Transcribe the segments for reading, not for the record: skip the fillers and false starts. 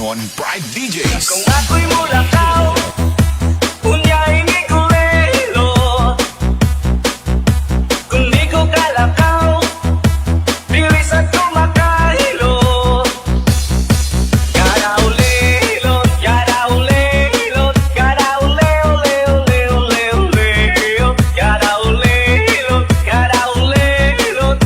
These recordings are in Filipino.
on Pride DJs. Kung ako'y mulakaw, unya'y may kulelo. Kung di ko kalakaw, bilis at kumakahilo. Karaulilot, karaulilot, karaule-ule-ule-ule-ule. Karaulilot, karaulilot,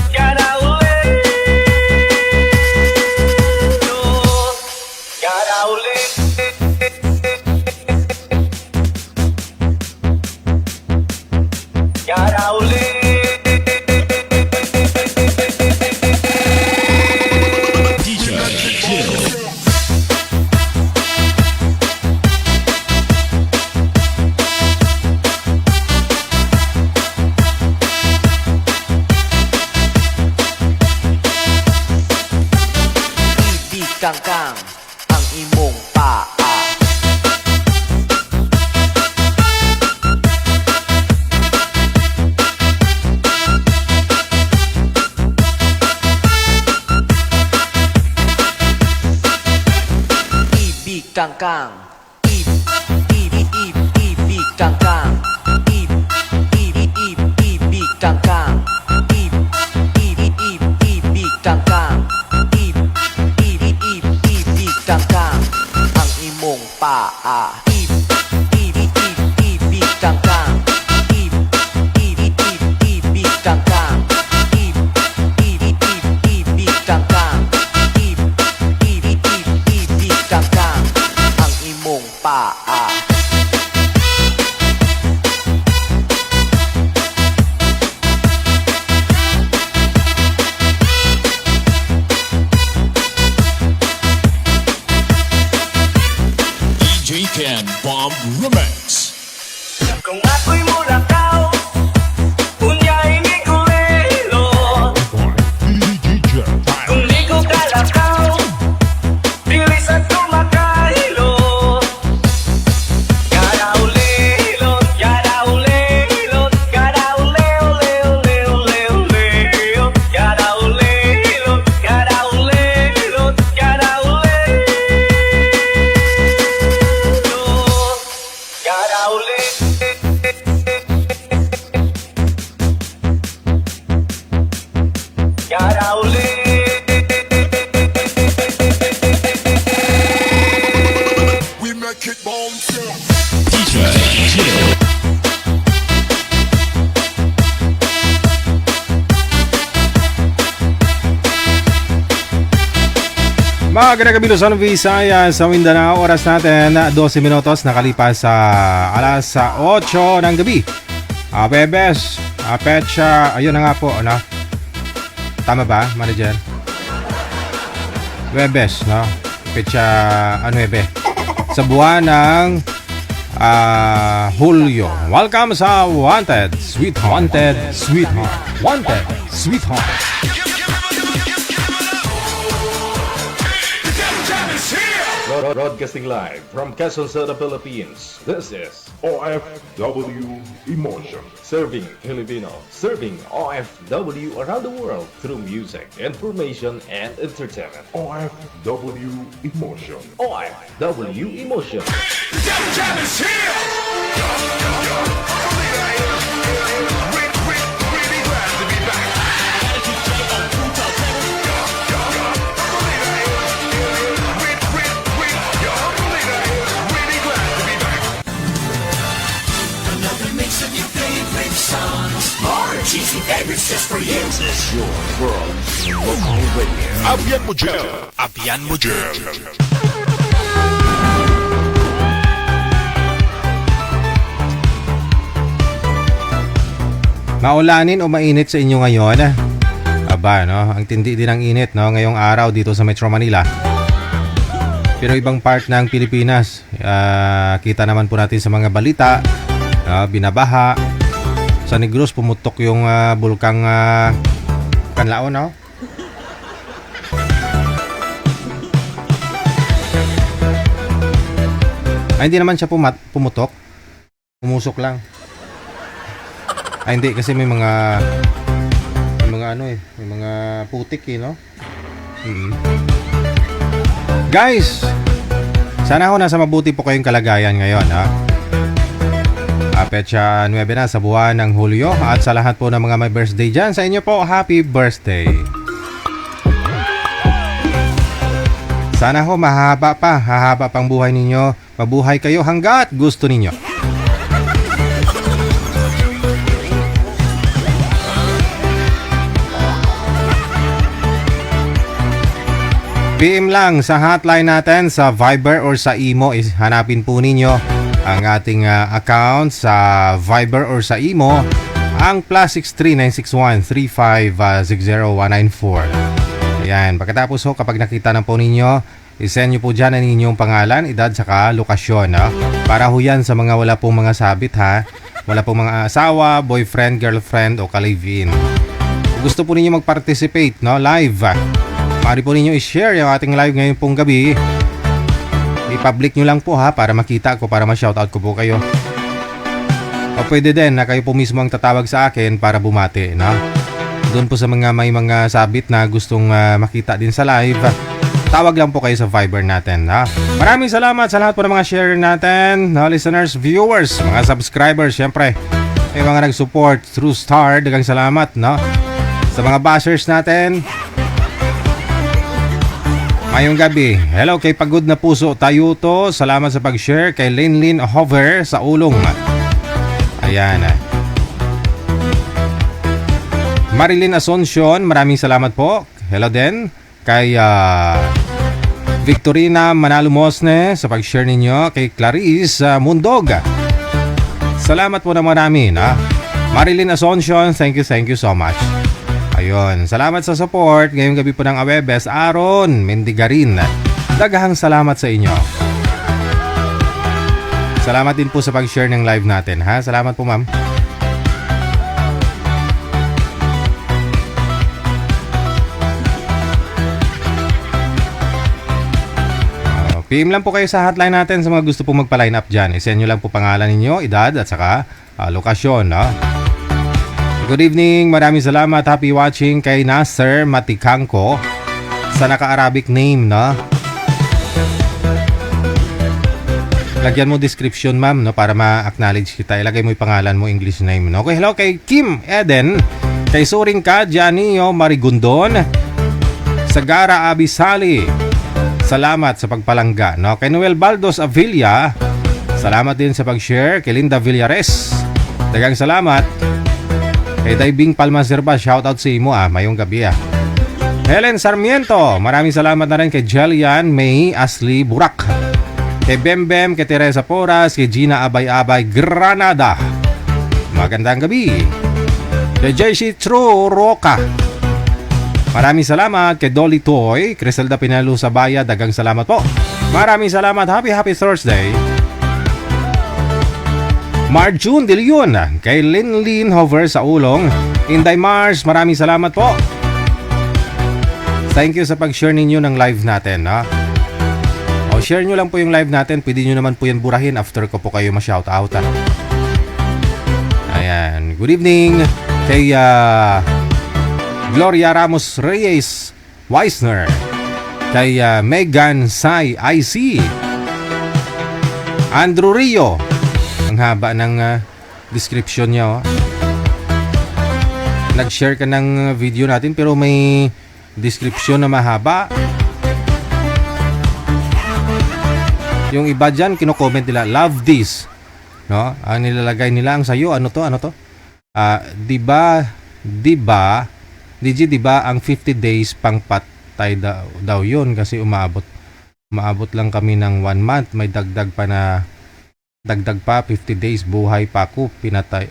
DJ Jill. Kangkang ang imong paa. Ibig kangkang, ibig kangkang, ibig kangkang, ibig kangkang, ibig kangkang ang imong paa. Ibig kangkang, ibig kangkang, ibig kangkang, ibig kangkang ang imong paa. DJ Ken Bomb Remix. kung ako'y mulakaw, unya'y may kulelo. Kung di ko kalakaw, bilis at kumakahilo. Karaulilot, karaulilot, karaule-ule-ule-ule-ule. Karaulilot, karaulilot, We make it bomb. DJ Jill. Magandang gabi Luzon, Visayas, sa Mindanao. Oras natin 12 minutos nakalipas sa alas 8 ng gabi. Bebes, petsa, ayun na nga po, ano? Tama ba, manager? Bebes, no? Petsa, 9 sa buwan ng Hulyo. Welcome sa Wanted, Sweetheart. Wanted, Sweetheart. Wanted, Sweetheart. Broadcasting live from Quezon City, Philippines. This is OFW Emotion. Serving Filipino, serving OFW around the world through music, information, and entertainment. OFW Emotion. OFW Emotion. Abian mo Jill. Abian mo Jill. Maulanin o mainit sa inyo ngayon? Aba, no? Ang tindi din ng init, no? Ngayong araw dito sa Metro Manila. Pero ibang part ng Pilipinas, kita naman po natin sa mga balita, binabaha. Sa Negros, pumutok yung bulkang Kanlaon, no? Ay, hindi naman siya pumutok. Pumusok lang. Ay, hindi. Kasi may mga ano eh. May mga putik eh, no? Guys, Sana ho nasa mabuti po kayong kalagayan ngayon, ha? Petsa 9 na sa buwan ng Hulyo. At sa lahat po ng mga may birthday dyan, sa inyo po, happy birthday. Sana ho mahaba pa, hahaba pang buhay ninyo. Mabuhay kayo hanggat gusto ninyo. PM lang sa hotline natin sa Viber or sa Imo, hanapin po ninyo ang ating account sa Viber or sa Imo, ang +63 961 3560194. Ayan, pagkatapos ho, kapag nakita na po ninyo, isend nyo po dyan ang inyong pangalan, edad, saka lokasyon. No? Para ho yan sa mga wala pong mga sabit, ha? Wala pong mga asawa, boyfriend, girlfriend o ka-live-in. Kung gusto po ninyo mag-participate, no? Live, maaari po ninyo i-share yung ating live ngayon pong gabi. I-public nyo lang po, ha, para makita ko, para ma-shoutout ko po kayo. O pwede din na kayo po mismo ang tatawag sa akin para bumati, no? Doon po sa mga may mga sabit na gustong makita din sa live, tawag lang po kayo sa Viber natin, ha? Maraming salamat sa lahat po ng mga share natin, no? Listeners, viewers, mga subscribers, syempre may mga nag-support through Star, dagang salamat, no? Sa mga bashers natin, ngayong gabi, hello kay Pagod na Puso Tayuto, salamat sa pag-share. Kay Linlin Hover sa Ulong, ayan. Marilyn Asuncion, maraming salamat po. Hello din. Kay Victorina Manalo Mosne sa pag-share ninyo. Kay Clarice Mundog, salamat po na marami, na Marilyn Asuncion, thank you so much. Ayun, salamat sa support. Ngayong gabi po ng Awebes, Aaron Mendigarin, daghang salamat sa inyo. Salamat din po sa pag-share ng live natin, ha? Salamat po, ma'am. PM lang po kayo sa hotline natin sa mga gusto pong magpa-line up dyan. I-send nyo lang po pangalan ninyo, edad at saka lokasyon, no? Good evening, maraming salamat. Happy watching kay Nasser Matikangko sa naka-Arabic name, no? Lagyan mo description, ma'am, no, para ma-acknowledge kita. Ilagay mo yung pangalan mo, English name, no? Okay, hello kay Kim Eden, kay Suring Ka, Janio Marigundon, Sagara Abisali, salamat sa pagpalangga, no? Kay Noel Baldos Avilla, salamat din sa pag-share. Kay Linda Villares, dagang salamat. Kay Daibing Palmaserba, shoutout sa imo, mayong gabi, Helen Sarmiento, maraming salamat na rin kay Jelian May Asli Burak. Kay Bembem, kay Teresa Poras, kay Gina Abay-Abay Granada, magandang gabi. Kay JC True Roca, maraming salamat. Kay Dolly Toy, Criselda Pinalo Sabaya, dagang salamat po. Maraming salamat. Happy Thursday. Marjun De Leon, kay Linlin Hover sa Ulong, Inday Mars, maraming salamat po. Thank you sa pag-share ninyo ng live natin, ha? O share nyo lang po yung live natin, pwede nyo naman po yan burahin after ko po kayo ma-shoutout, ha? Ayan, good evening kay Gloria Ramos Reyes Weisner, kay Megan Sai IC, Andrew Rio. Ang haba ng description niya, Nag-share ka ng video natin pero may description na mahaba. Yung iba dyan, kino-comment nila, love this, no? Ang nilalagay nila ang sayo, ano to? Diba ang 50 days pang patay daw yun kasi umaabot lang kami ng 1 month, may dagdag pa 50 days, buhay pa ako, pinatay.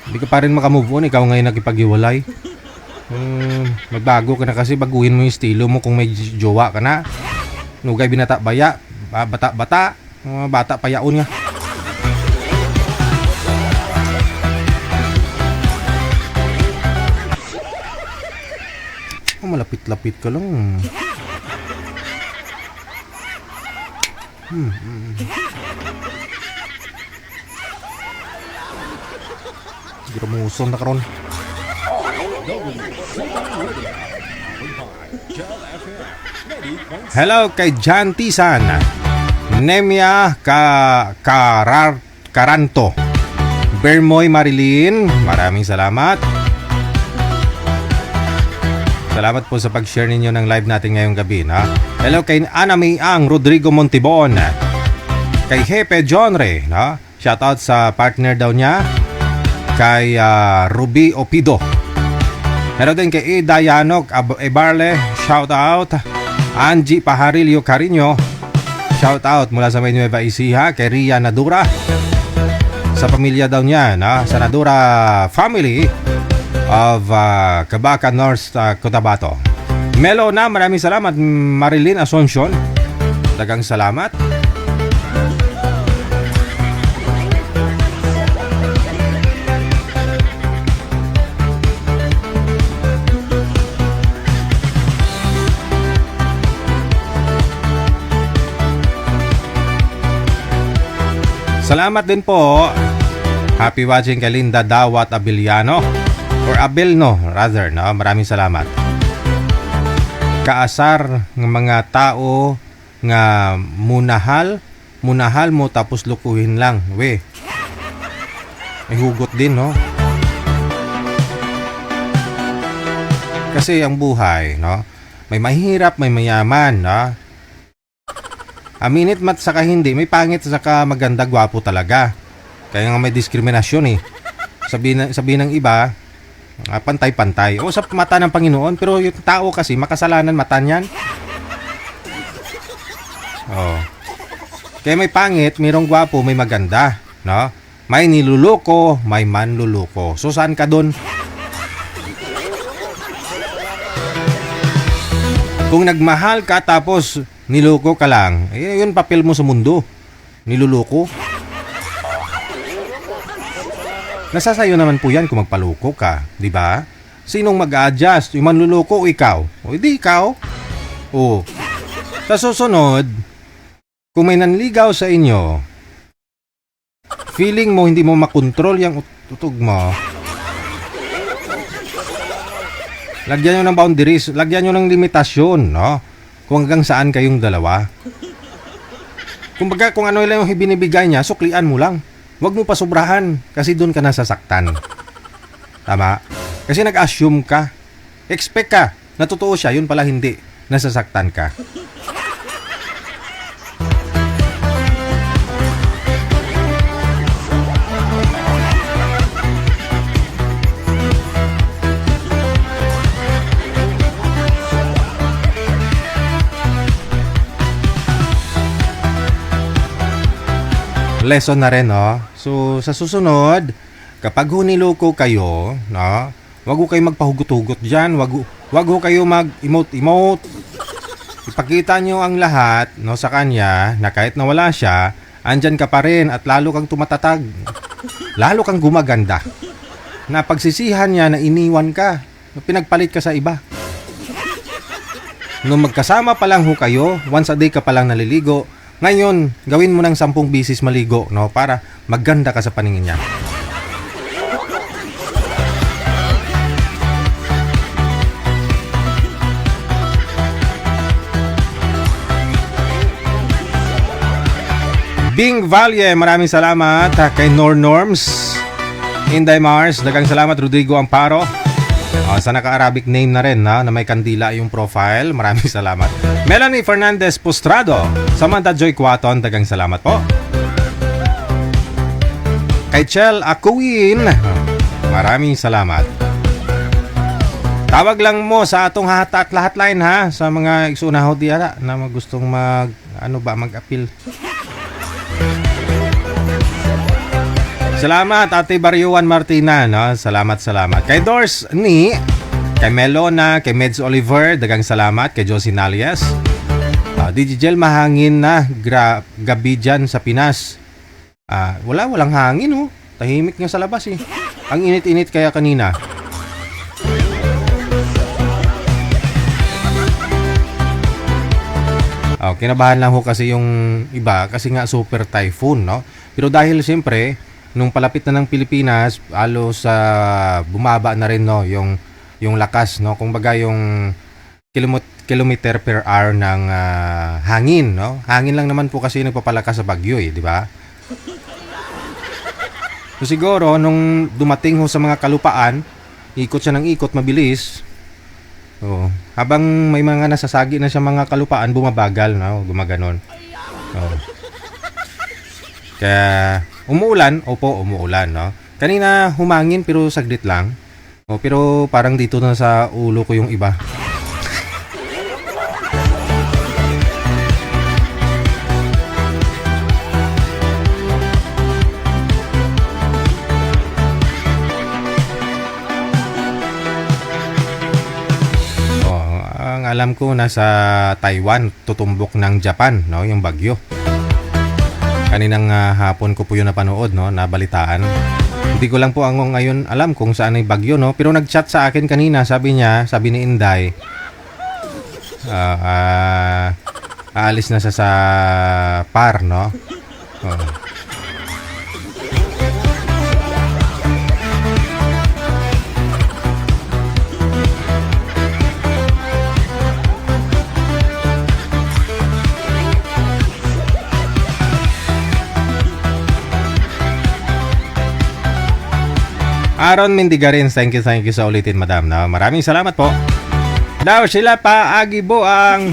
Hindi ka pa rin makamove on, ikaw ngayon nakipag-iwalay. Magbago ka na kasi, baguhin mo yung estilo mo kung may jowa ka na. Nugay binata baya, bata payaon nga. Malapit-lapit ka lang. Siguro muson na karon. Hello kay Jan Tisan. Nemia Karanto. Bermoy Marilyn, maraming salamat. Salamat po sa pag-share ninyo ng live natin ngayong gabi. Ha? Hello kay Ana May Ang Rodrigo Montibon. Kay Hepe Jonre. No? Shoutout sa partner daw niya. Kay Ruby Opido. Meron din kay Ida Yanok Ebarle. Shoutout. Angie Pajarillo Carino. Shoutout mula sa May Nueva Ecija. Kay Ria Nadura. Sa pamilya daw niya. No? Sa Nadura family of Cabaca North, Cotabato. Melo na, maraming salamat. Marilyn Asuncion, dagang salamat. Salamat din po. Happy watching kay Linda Dawat Abiliano. Or Abelno, rather, no? Maraming salamat. Kaasar ng mga tao nga munahal mo tapos lukuhin lang. We, may hugot din, no? Kasi ang buhay, no? May mahirap, may mayaman, no? Aminit mat saka hindi, may pangit saka maganda, gwapo talaga. Kaya nga may diskriminasyon eh. Sabi ng iba, pantay-pantay. O sa mata ng Panginoon, pero yung tao kasi makasalanan mata niyan. Oh. Kaya may pangit, mayroong gwapo, may maganda, no? May niluluko, may manluluko. So saan ka doon? Kung nagmahal ka tapos niluko ka lang, yun papel mo sa mundo. Niluluko. Nasasayo naman po yan kung magpaluko ka, di ba? Sinong mag-a-adjust? Yung manluluko o ikaw? O hindi ikaw. O, sa susunod, kung may nanligaw sa inyo, feeling mo hindi mo makontrol yung utog mo, lagyan nyo ng boundaries, lagyan nyo ng limitasyon, no? Kung hanggang saan kayong dalawa. Kumbaga, kung ano lang yung binibigay niya, suklian mo lang. Huwag mo pa sobrahan kasi doon ka nasasaktan. Tama? Kasi nag-assume ka. Expect ka na totoo siya, yun pala hindi. Nasasaktan ka. Lesson na rin, no? So, sa susunod, kapag huniloko kayo, no? Wag ho kayo magpahugot-hugot dyan. Wag ho kayo mag-emote-emote. Ipakita nyo ang lahat, no, sa kanya na kahit nawala siya, andyan ka pa rin at lalo kang tumatatag. Lalo kang gumaganda. Na pagsisihan niya na iniwan ka, na pinagpalit ka sa iba. Nung magkasama pa lang ho kayo, once a day ka pa lang naliligo, ngayon, gawin mo ng 10 bisis maligo, no, para maganda ka sa paningin niya. Bing Valle, maraming salamat. Kay Norms, Inday Mars, dagang salamat. Rodrigo Amparo, sa naka-Arabic name na rin, na may kandila yung profile, maraming salamat. Melanie Fernandez Postrado, Samantha Joy Quaton, dagang salamat po. Kay Chel Akuin, maraming salamat. Tawag lang mo sa atong hata at lahat line, ha, sa mga igsunaho diya na gustong mag-appeal. Salamat Ate Baryuan Martina, no? Salamat. Kay Dors ni, kay Melona, kay Meds Oliver, dagang salamat. Kay Josie Nalias, Digigel, mahangin na gabi dyan sa Pinas. Walang hangin, oh. Tahimik nga sa labas, eh. Ang init-init kaya kanina. Kinabahan lang ho kasi yung iba kasi nga super typhoon, no? Pero dahil siyempre nung palapit na ng Pilipinas, halos bumaba na rin, no, yung lakas, no. Kumbaga yung kilometer per hour ng hangin, no. Hangin lang naman po kasi nagpapalakas sa bagyo, di ba? So siguro nung dumating ho sa mga kalupaan, ikot siya ng ikot mabilis. Oh, habang may mga nasasagi na siya mga kalupaan, bumabagal, no, gumaganon. Oh. Kaya umuulan, no. Kanina humangin pero saglit lang. Oh, pero parang dito na sa ulo ko yung iba. Ang alam ko nasa Taiwan, tutumbok ng Japan, no, yung bagyo. Kaninang hapon ko po yun napanood, no, nabalitaan. Hindi ko lang po ngayon alam kung saan ay bagyo, no, pero nag-chat sa akin kanina, sabi ni Inday, aalis na sa Par, no. Oh. Aaron Mendigarin, thank you sa ulitin, madam. No? Maraming salamat po. Daw sila pa agibo ang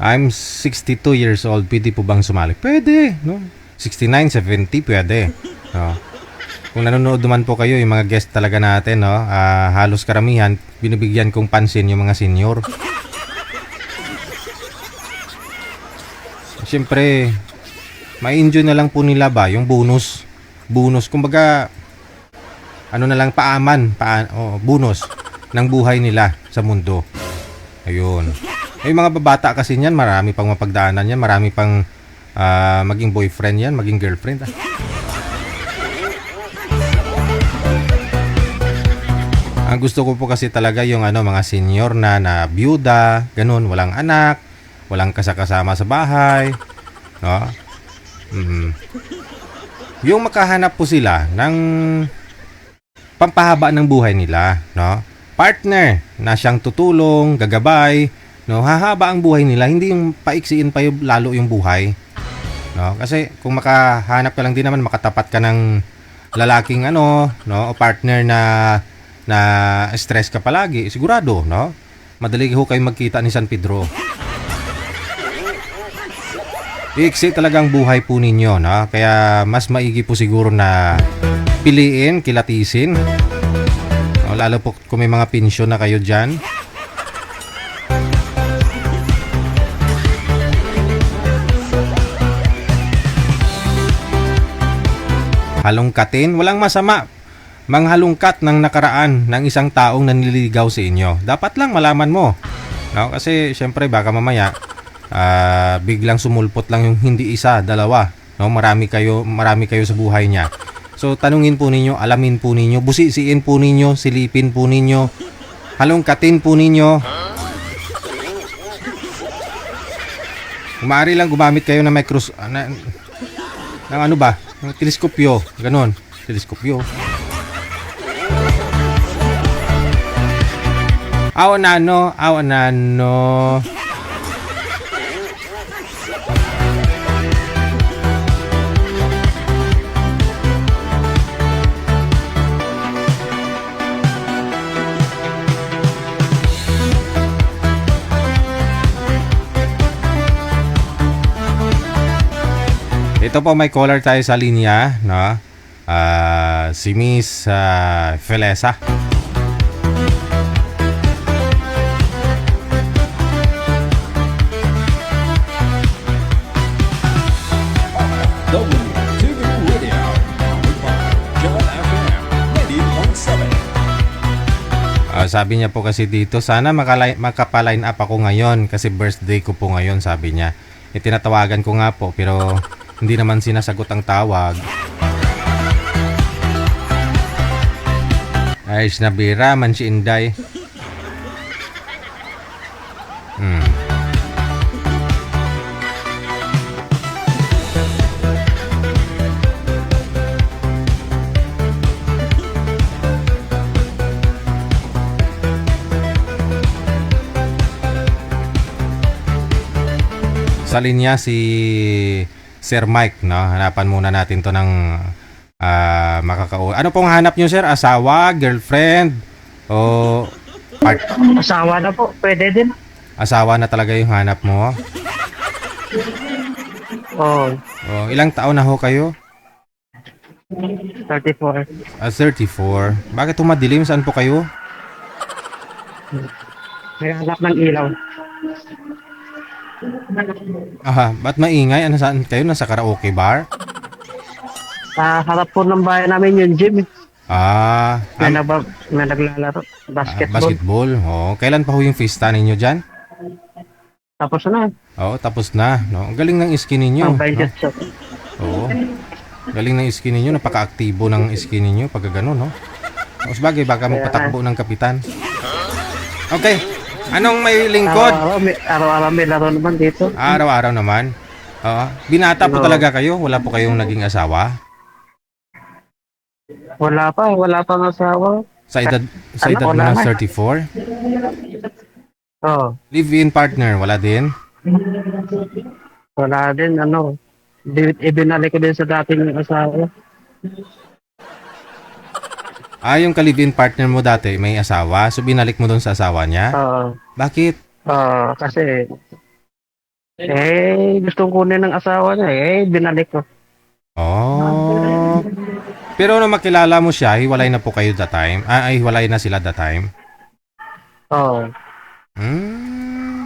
I'm 62 years old. Pwede po bang sumali? Pwede, no? 69, 70, pwede. No? Kung nanonood naman po kayo, yung mga guest talaga natin, no, halos karamihan, binibigyan kong pansin yung mga senior. Siyempre, ma-enjoy na lang po nila ba yung bonus. Kumbaga, ano na lang, bonus ng buhay nila sa mundo. Ayun. Yung mga babata kasi niyan, marami pang mapagdaanan yan, marami pang maging boyfriend yan, maging girlfriend. Ang gusto ko po kasi talaga yung mga senior na byuda, ganun, walang anak, walang kasama sa bahay, no? Yung makahanap po sila ng pampahaba ng buhay nila, no? Partner na siyang tutulong, gagabay, no? Hahaba ang buhay nila, hindi yung paiksiin pa lalo yung buhay, no? Kasi kung makahanap ka lang din naman, makatapat ka ng lalaking no, o partner na stress ka palagi, sigurado, no? Madali ho kayo magkita ni San Pedro. Iiksi talaga ang buhay po ninyo, no? Kaya mas maigi po siguro na piliin, kilatisin. O, lalo po kung may mga pensyon na kayo dyan. Halongkatin, walang masama. Manghalungkat ng nakaraan ng isang taong nanliligaw sa inyo. Dapat lang malaman mo. No? Kasi syempre baka mamaya biglang sumulpot lang yung hindi isa, dalawa. No? Marami kayo sa buhay niya. So tanungin po ninyo, alamin po ninyo, busisiin po ninyo, silipin po ninyo, halongkatin po ninyo. Maaari lang gumamit kayo ng ng ano ba? Ng teleskopyo, ganon. Teleskopyo. Awan na no. Ito po, may caller tayo sa linya, no? Si Miss Felesa. WTV Radio, John FM 90.7. Sabi niya po kasi dito, sana makapaline up ako ngayon kasi birthday ko po ngayon, sabi niya. Tinatawagan ko nga po pero hindi naman sinasagot ang tawag. Ayos na bira, man si Inday. Sa linya si Sir Mike, no? Hanapan muna natin to ng Ano pong hanap nyo, sir? Asawa, girlfriend, o Asawa na po, pwede din. asawa na talaga yung hanap mo? Oh, O, ilang taon na ho kayo? 34. 34. Bakit madilim? Saan po kayo? May hanap ng ilaw. Aha, ba't maingay? Ano, saan kayo? Nasa karaoke bar? Sa harap po ng bahay namin yung gym. May May naglalaro. Basketball. basketball. Oh, kailan pa ho yung fiesta ninyo dyan? Tapos na. Oo, tapos na. No? Ang galing ng skin ninyo. Ang No? budget shot. Oo. Galing ng skin ninyo. Napaka-aktibo ng skin ninyo pag gano'n, no? O sabagay, baka magpatakbo ng kapitan. Okay. Anong may lingkod? Araw-araw may laro naman dito. Araw-araw naman. Oo. Binata po Oo. talaga kayo? Wala po kayong naging asawa? Wala pa ng asawa. Sa edad mo wala ng na. 34? Oh, Live-in partner, wala din? wala din, ibinalik ko din sa dating asawa. Yung ka-live-in partner mo dati, may asawa, so binalik mo doon sa asawa niya? Bakit? Kasi, gustong kunin ng asawa niya, binalik ko. Oh. Pero nung makilala mo siya, hiwalay na po kayo that time? Hiwalay na sila that time? Oo.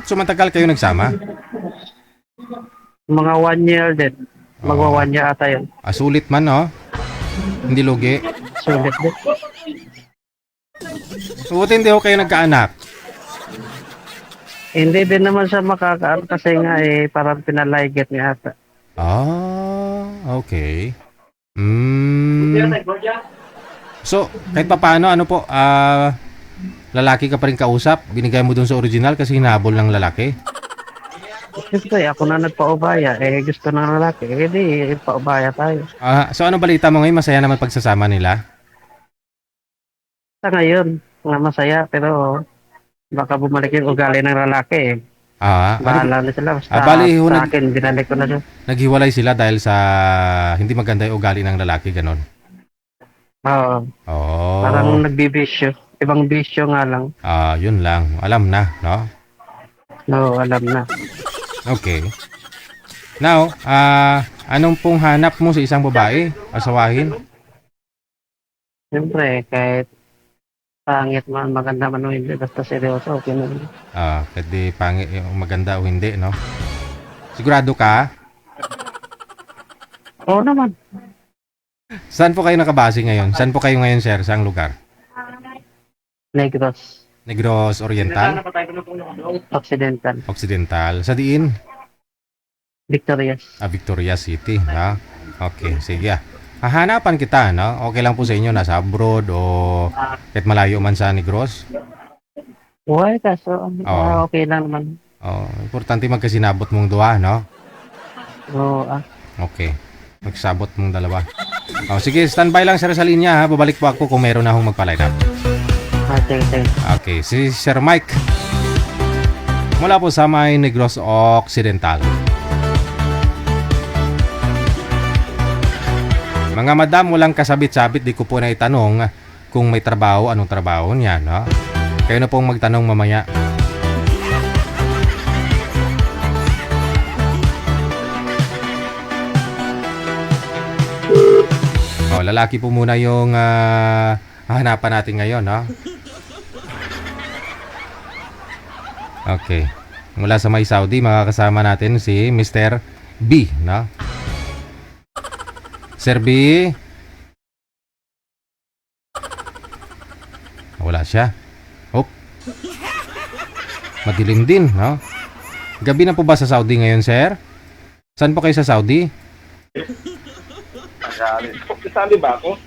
So matagal kayo nagsama? Mga 1 year din. Magwa 1 year ata yun. Sulit man, no? Hindi lugi. Sulit din. Buti hindi ho kayo nagkaanak. Hindi din naman siya makakaano kasi nga parang pinalayget niya ata. Okay. So, kahit pa paano, ano po, lalaki ka pa rin kausap? Binigay mo dun sa original kasi hinabol ng lalaki? Siyempre, ako na nagpaubaya. Gusto ng lalaki. Di, paubaya tayo. So, ano balita mo ngayon? Masaya naman pagsasama nila? Sa ngayon, nga masaya, pero baka bumalik yung ugali ng lalaki. Bahala na sila. bali, sa akin, binalik ko na siya. Naghiwalay sila dahil sa hindi maganda yung ugali ng lalaki, ganon? Oo. Parang nagbibisyo. Ibang bisyo nga lang. Yun lang. Alam na, no? No, alam na. Okay. Now, anong pong hanap mo sa isang babae? Asawahin? Siyempre, kahit pangit man, maganda man o hindi, basta seryoso, okay na. Pwede pangit yung maganda o hindi, no? Sigurado ka? Oo naman. Saan po kayo nakabase ngayon? Saan po kayo ngayon, sir? Saang lugar? Negros. Negros Oriental? Occidental. Occidental. Sa diin? Victorious. Victoria City. Okay, sige. Hahanapan kita, no? Okay lang po sa inyo, nasa abroad o kahit malayo man sa Negros? Uy, kaso, okay lang naman. Importante magkasinabot mong dua, no? Oo, Okay. Magsabot mong dalawa. Sige, standby lang sir sa linya, ha? Babalik po ako kung meron na akong magpa-line up. sige. Okay, si Sir Mike. Mula po sa may Negros Occidental. Mga madam, walang kasabit-sabit, di ko po na itanong kung may trabaho, anong trabaho niya, no? Kayo na pong magtanong mamaya. Lalaki po muna yung hahanapan natin ngayon, no? Okay. Mula sa may Saudi, makakasama natin si Mr. B, no? Sir B. Wala siya. Madilim din, no? Gabi na po ba sa Saudi ngayon, sir? Saan po kayo sa Saudi? Kasali ba ako?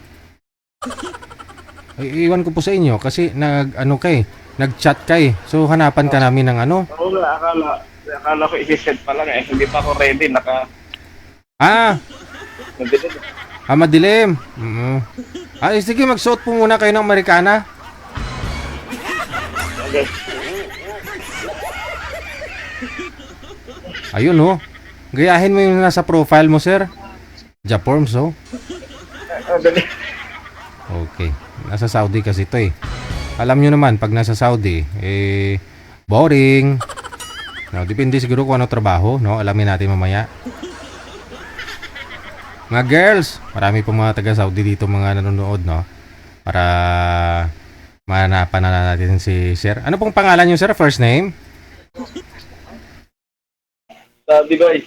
Iwan ko po sa inyo kasi nag-chat kay. So hanapan ka namin ng ano. Oo nga, akala ko i-set pa lang eh. Hindi pa ako ready, Ah, nandito. madilim. Sige, magsuot po muna kayo ng Amerikana. Okay. Ayun oh. Gayahin mo yung nasa profile mo, sir. Japorms, oh. Dali. Okay. Nasa Saudi kasi ito eh. Alam nyo naman, pag nasa Saudi, boring. No, depende siguro kung ano trabaho, no? Alamin natin mamaya. Mga girls, marami pong mga taga-Saudi dito mga nanonood, no? Para mahanapan na natin si sir. Ano pong pangalan nyo, sir? First name? Bigoy.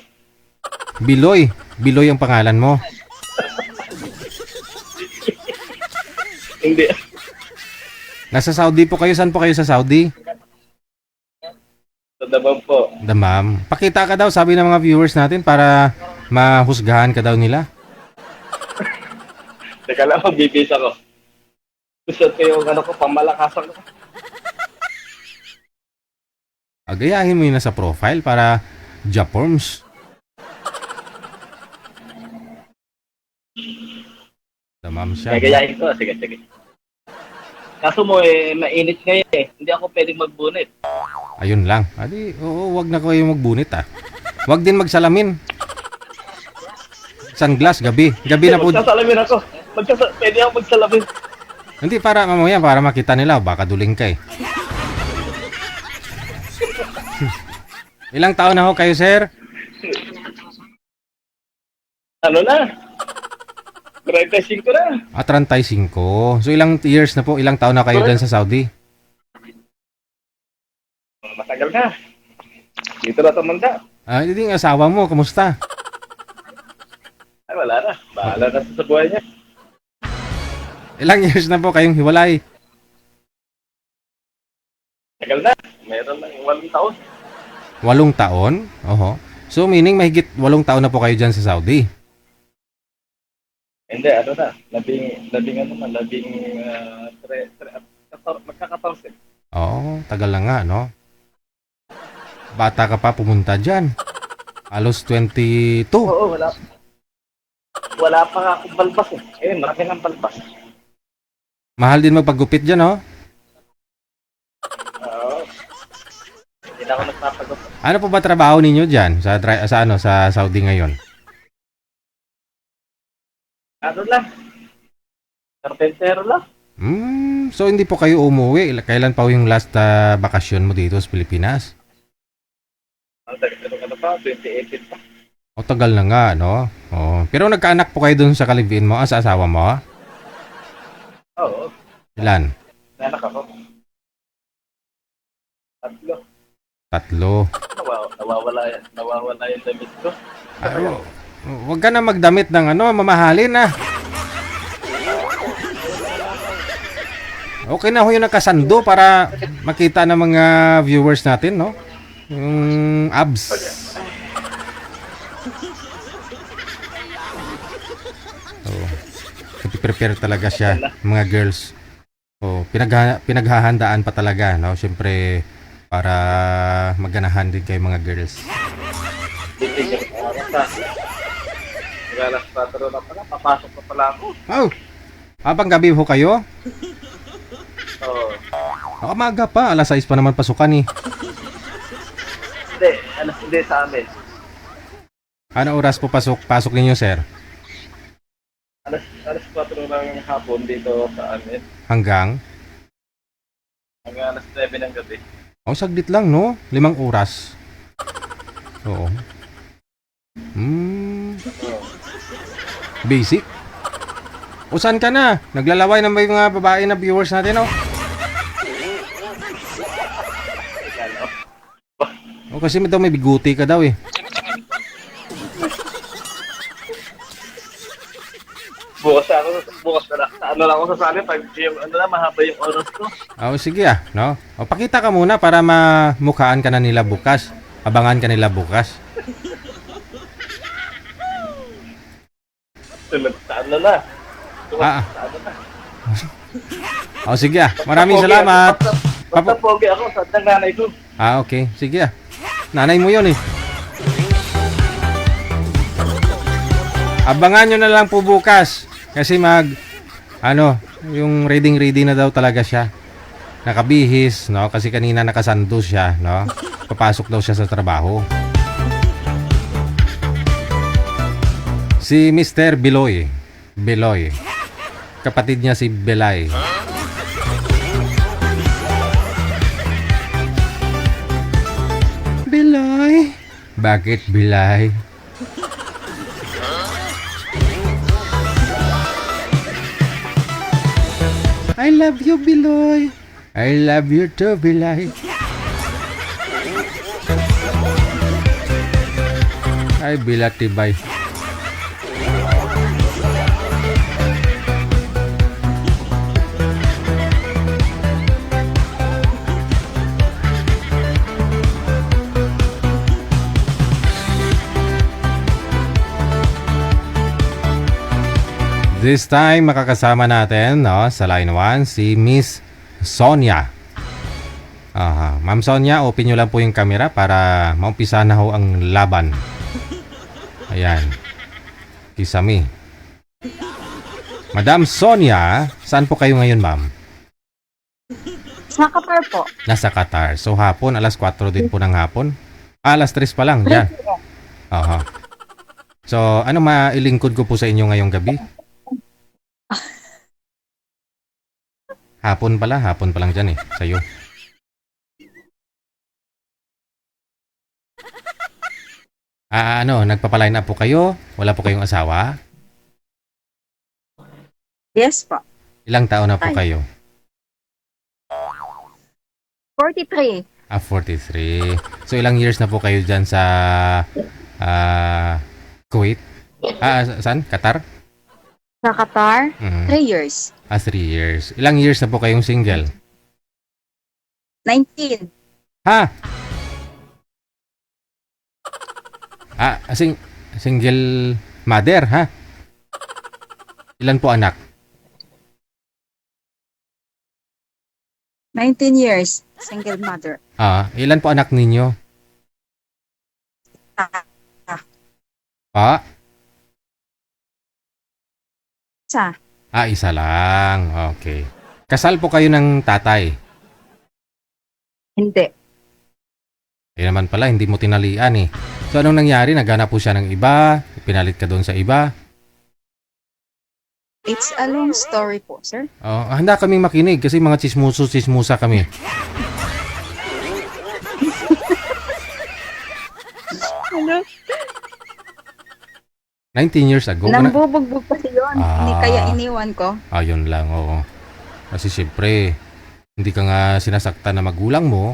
Biloy. Biloy ang pangalan mo. Hindi. Nasa Saudi po kayo. Saan po kayo sa Saudi? Sa Davao po. Damam. Pakita ka daw, sabi ng mga viewers natin, para mahusgahan ka daw nila. Teka lang, bibisa ko. Gusto ko yung pangmalakasan ko. Agayahin mo yun na sa profile para Japorms. Damam siya. Nagayahin ko, sige. Kaso mo mainit ngayon eh. Hindi ako pwedeng magbunit. Ayun lang. Oo, wag na kayo magbunit ah. Wag din magsalamin. Sunglass, gabi. Gabi na po. Magsasalamin ako. Pwede ako magsalamin. Hindi, para mamaya, para makita nila. Baka duling ka eh. Ilang taon na ho kayo, sir? Ano na? 35 na. 35. So, ilang years na po? Ilang taon na kayo dyan sa Saudi? Matagal na. Dito na tumanda. Hindi yung asawa mo. Kamusta? Ay, wala na. Bahala na sa buhay niya. Ilang years na po kayong hiwalay? Tagal na. Meron lang 8 taon. 8 taon? Oho. So, meaning mahigit 8 taon na po kayo dyan sa Saudi? Hindi, ano na. Magkakatorse. Oo, tagal na nga, no? Bata ka pa pumunta dyan. Halos 22. Oo, wala pa nga akong balbas eh. Marami ng balbas. Mahal din magpagupit dyan, no? Oo. Hindi na ako nagpapagot. Ano po ba trabaho ninyo dyan sa Saudi ngayon? Ano lang? Carpentero lang. So hindi po kayo umuwi. Kailan pa yung last bakasyon mo dito sa Pilipinas? Ano pa? 2018 pa. O tagal na nga, no? Oh. Pero nagkaanak po kayo dun sa kalibin mo, sa asawa mo? Oo. Ilan? Nanak ako. 3. Nawawala yung damit ko. Huwag ka na magdamit ng mamahalin na. Okay na ho yung nakasando para makita ng mga viewers natin, no? Yung abs. Prepare talaga siya, mga girls. Pinaghahandaan pa talaga, no? Siyempre, para maganahan din kayo mga girls. Alas 4 na pala, papasok pa pala ako. Oh! Habang gabi ho kayo? Oo. Maga pa, alas 6 pa naman pasukan eh. Hindi sa amin. Ano oras po pasok ninyo, sir? Alas 4 ng hapon dito sa amin. Hanggang? Hanggang alas 9 ng gabi. Saglit lang, no? 5 oras. Oo. Basic. Saan ka na? Naglalaway na ba yung mga babae na viewers natin, no? Kasi daw may biguti ka daw eh. Bukas na lang. Ano lang ako sasali pag yung mahaba yung oras ko. Sige no? Pakita ka muna para mamukhaan ka na nila bukas. Abangan ka nila bukas. Tulad sa ano na. Ah. Sa ano na. O sige maraming salamat. Basta pogi ako sa nanay ko. Okay. Sige nanay mo yun eh. Abangan nyo na lang po bukas. Kasi yung ready na daw talaga siya. Nakabihis, no? Kasi kanina nakasando siya, no? Papasok daw siya sa trabaho. Si Mr. Biloy. Kapatid niya si Belay. Biloy? Bakit Bilay? I love you, Biloy. I love you too, Bilay. Ay, bilatibay. This time, makakasama natin sa line 1 si Miss Sonia. Ma'am Sonia, open nyo lang po yung camera para maumpisa na ho ang laban. Ayan. Kisame. Madam Sonia, saan po kayo ngayon, ma'am? Sa Qatar po. Nasa Qatar. So, hapon, alas 4 din po ng hapon? Alas 3 pa lang, dyan. So, ano mailingkod ko po sa inyo ngayong gabi? Hapon pa lang dyan sa'yo. Nagpapaline up po kayo? Wala po kayong asawa? Yes po. Ilang taon na po kayo? 43. 43. So, ilang years na po kayo dyan sa Kuwait? Saan? Qatar? Sa Qatar, 3 years. 3 years. Ilang years na po kayong single? 19. Ha? Single mother, ha? Ilan po anak? 19 years. Single mother. Ilan po anak ninyo? Isa. Isa lang. Okay. Kasal po kayo ng tatay? Hindi. Naman pala, hindi mo tinalian So, anong nangyari? Naghanap po siya ng iba? Pinalit ka doon sa iba? It's a long story po, sir. Handa kaming makinig kasi mga chismusa kami. Ano? 19 years ago. Nambubugbog kasi yun. Hindi kaya iniwan ko. Yun lang, oo. Kasi siyempre, hindi ka nga sinasaktan na magulang mo.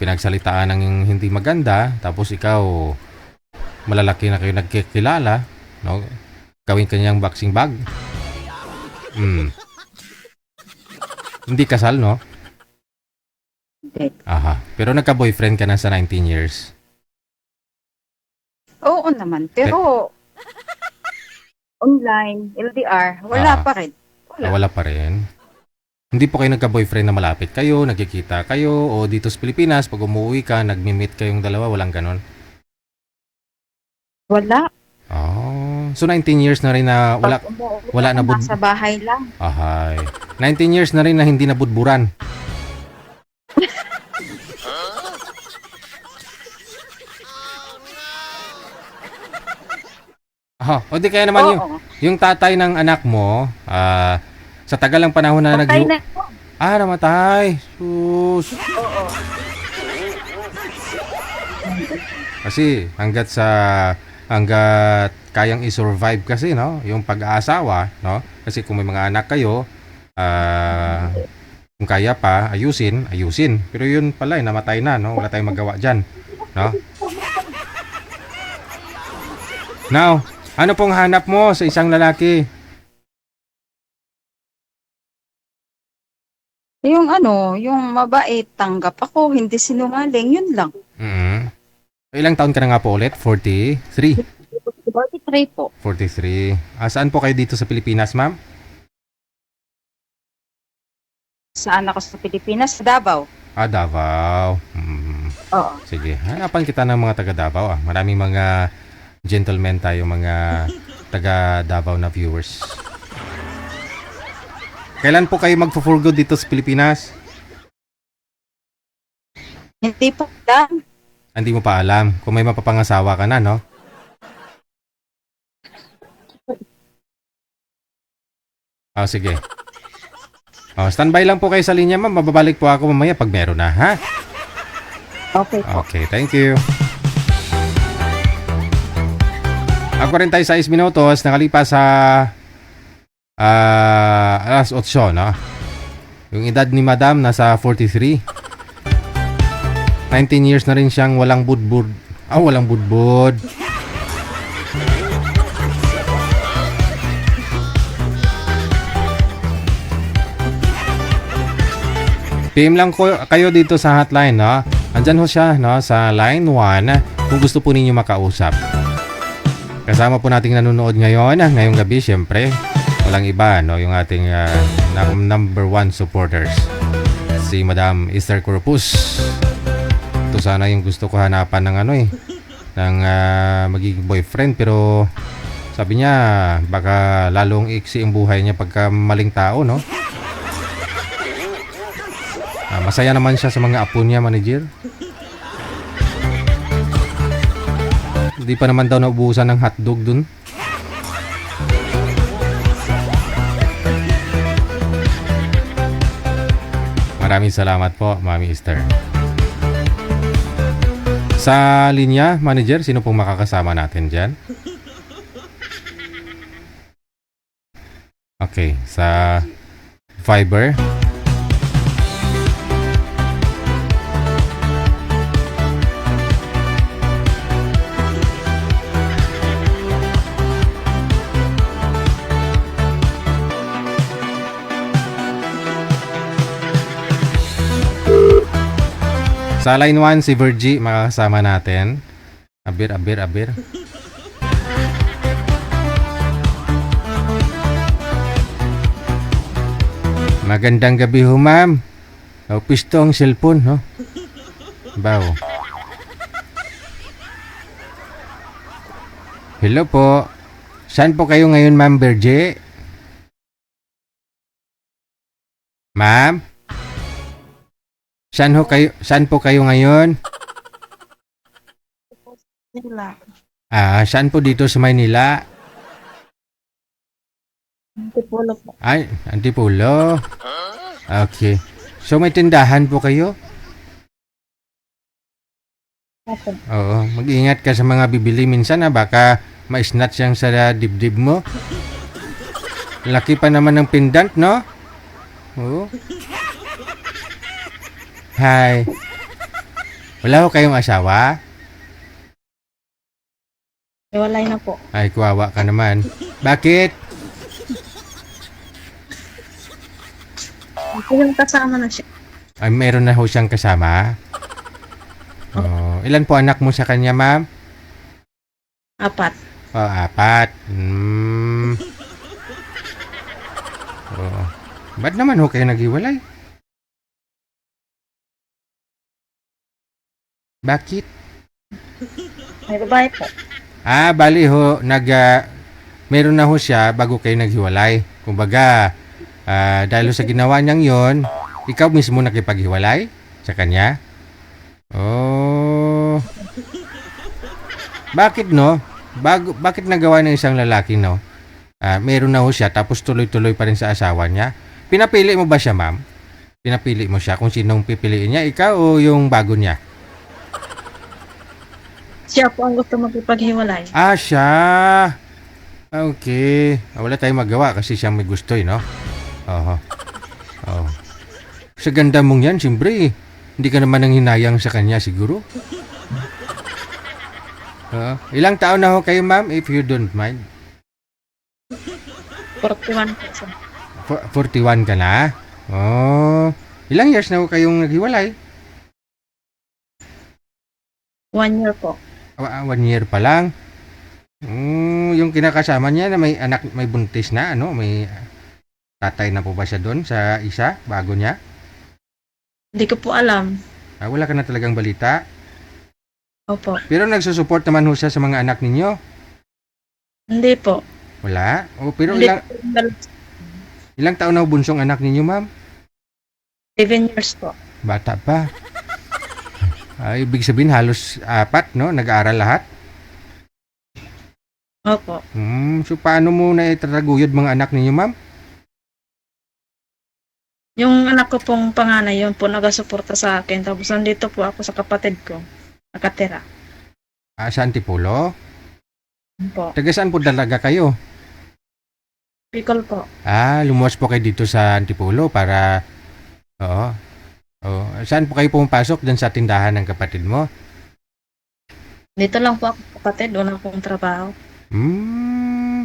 Pinagsalitaan ng hindi maganda. Tapos ikaw, malalaki na kayo nagkikilala. No? Gawin kanyang boxing bag. Hindi kasal, no? Hindi. Pero nagka-boyfriend ka na sa 19 years. Oo naman. Pero, online, LDR, wala pa rin. Wala pa rin. Hindi po kayo nagka-boyfriend na malapit kayo, nagkikita kayo, o dito sa Pilipinas, pag umuwi ka, nagmi-meet kayong dalawa, walang ganon? Wala. So 19 years na rin na wala na sa bahay lang. 19 years na rin na hindi nabudburan. O di kaya naman yung tatay ng anak mo, sa tagal ng panahon na namatay. Sus. Kasi hanggat kayang i-survive kasi, no, yung pag-aasawa, no? Kasi kung may mga anak kayo, kung kaya pa ayusin. Pero yun pala namatay na, no? Wala tayong magawa diyan, no? Now, ano pong hanap mo sa isang lalaki? Yung mabait, tanggap ako, hindi sinungaling, yun lang. Ilang taon ka na nga po ulit? 43? 43 po. 43. Saan po kayo dito sa Pilipinas, ma'am? Saan ako sa Pilipinas? Sa Davao. Davao. Oo. Sige, hanapan kita ng mga taga Davao. Maraming mga gentlemen tayo, mga taga Davao na viewers. Kailan po kayo magfo-for good dito sa Pilipinas? Hindi po lang. Hindi mo pa alam kung may mapapangasawa ka na, no? Sige. Standby lang po kayo sa linya, ma'am. Mababalik po ako mamaya pag meron na, ha? Okay po. Okay, thank you. 46 minutos, nakalipas sa alas 8, no? Yung edad ni Madam nasa 43. 19 years na rin siyang walang budbud. Walang budbud. PM lang kayo dito sa hotline, no? Andyan ho siya, no? Sa line 1 kung gusto po ninyo makausap. Kasama po nating nanonood ngayon, ngayong gabi, syempre. Walang iba, no? Yung ating number 1 supporters. Si Madam Esther Corpus. Ito sana yung gusto ko hanapan ng ng magiging boyfriend, pero sabi niya baka lalong iksi ang buhay niya pagka maling tao, no? Masaya naman siya sa mga apo niya, manager. Hindi pa naman daw naubusan ng hotdog dun. Maraming salamat po, Mami Esther. Sa linya, manager, sino pong makakasama natin dyan? Okay, sa Viber. Sa line 1, si Virgie, makakasama natin. Abir. Magandang gabi ho, ma'am. Pisto ang cellphone, no? Baw. Hello po. Saan po kayo ngayon, ma'am Virgie? Ma'am? Saan po kayo ngayon? Saan po dito sa Maynila? Antipolo po. Antipolo. Okay. So may tindahan po kayo? Okay. Oo. Mag-ingat ka sa mga bibili minsan, baka ma-snatch yang sa dibdib mo. Laki pa naman ng pendant, no? Oo. Hi. Wala ko kayong asawa? Walay na po. Ay, kuwawa ka naman. Bakit? Yung kasama na siya. Ay, meron na ho siyang kasama? Ilan po anak mo sa kanya, ma'am? 4. 4. Ba't naman ho kayo naghiwalay? Bakit? May babae po. Bali ho, meron na ho siya bago kayo naghiwalay. Kumbaga, dahil sa ginawa niyang yon, ikaw mismo nakipaghiwalay sa kanya? Oh. Bakit, no? Bakit nagawa ng isang lalaki, no? Meron na ho siya, tapos tuloy-tuloy pa rin sa asawa niya. Pinapili mo ba siya, ma'am? Pinapili mo siya kung sinong pipiliin niya, ikaw o yung bago niya? Siya po ang gusto magpipaghiwalay. Siya. Okay. Wala tayong magawa kasi siya may gusto, no? Sa ganda mong yan, siyempre, hindi ka naman nang hinayang sa kanya, siguro. Ilang taon na ho kayo, ma'am, if you don't mind? 41 po siya. 41 ka na? Ilang years na ho kayong naghiwalay? 1 year po. 1 year pa lang? Yung kinakasama niya na may anak, may buntis na, may tatay na po ba siya doon sa isa, bago niya? Hindi ko po alam. Wala ka na talagang balita? Opo. Pero nagsusupport naman ho siya sa mga anak ninyo? Hindi po. Wala? Pero Hindi ilang, po. ilang taon na ho bunsong anak ninyo, ma'am? 7 years po. Bata pa. Ibig sabihin halos 4, no? Nag-aaral lahat? Opo. So paano mo na itataguyod mga anak ninyo, ma'am? Yung anak ko pong panganay, yun po nagasuporta sa akin. Tapos nandito po ako sa kapatid ko. Nakatira. Sa Antipolo? Po. Taga saan po talaga kayo? Bicol po. Lumuwas po kayo dito sa Antipolo para... Oo. Saan po kayo pumapasok dyan sa tindahan ng kapatid mo? Dito lang po ako kapatid. Wala pong trabaho.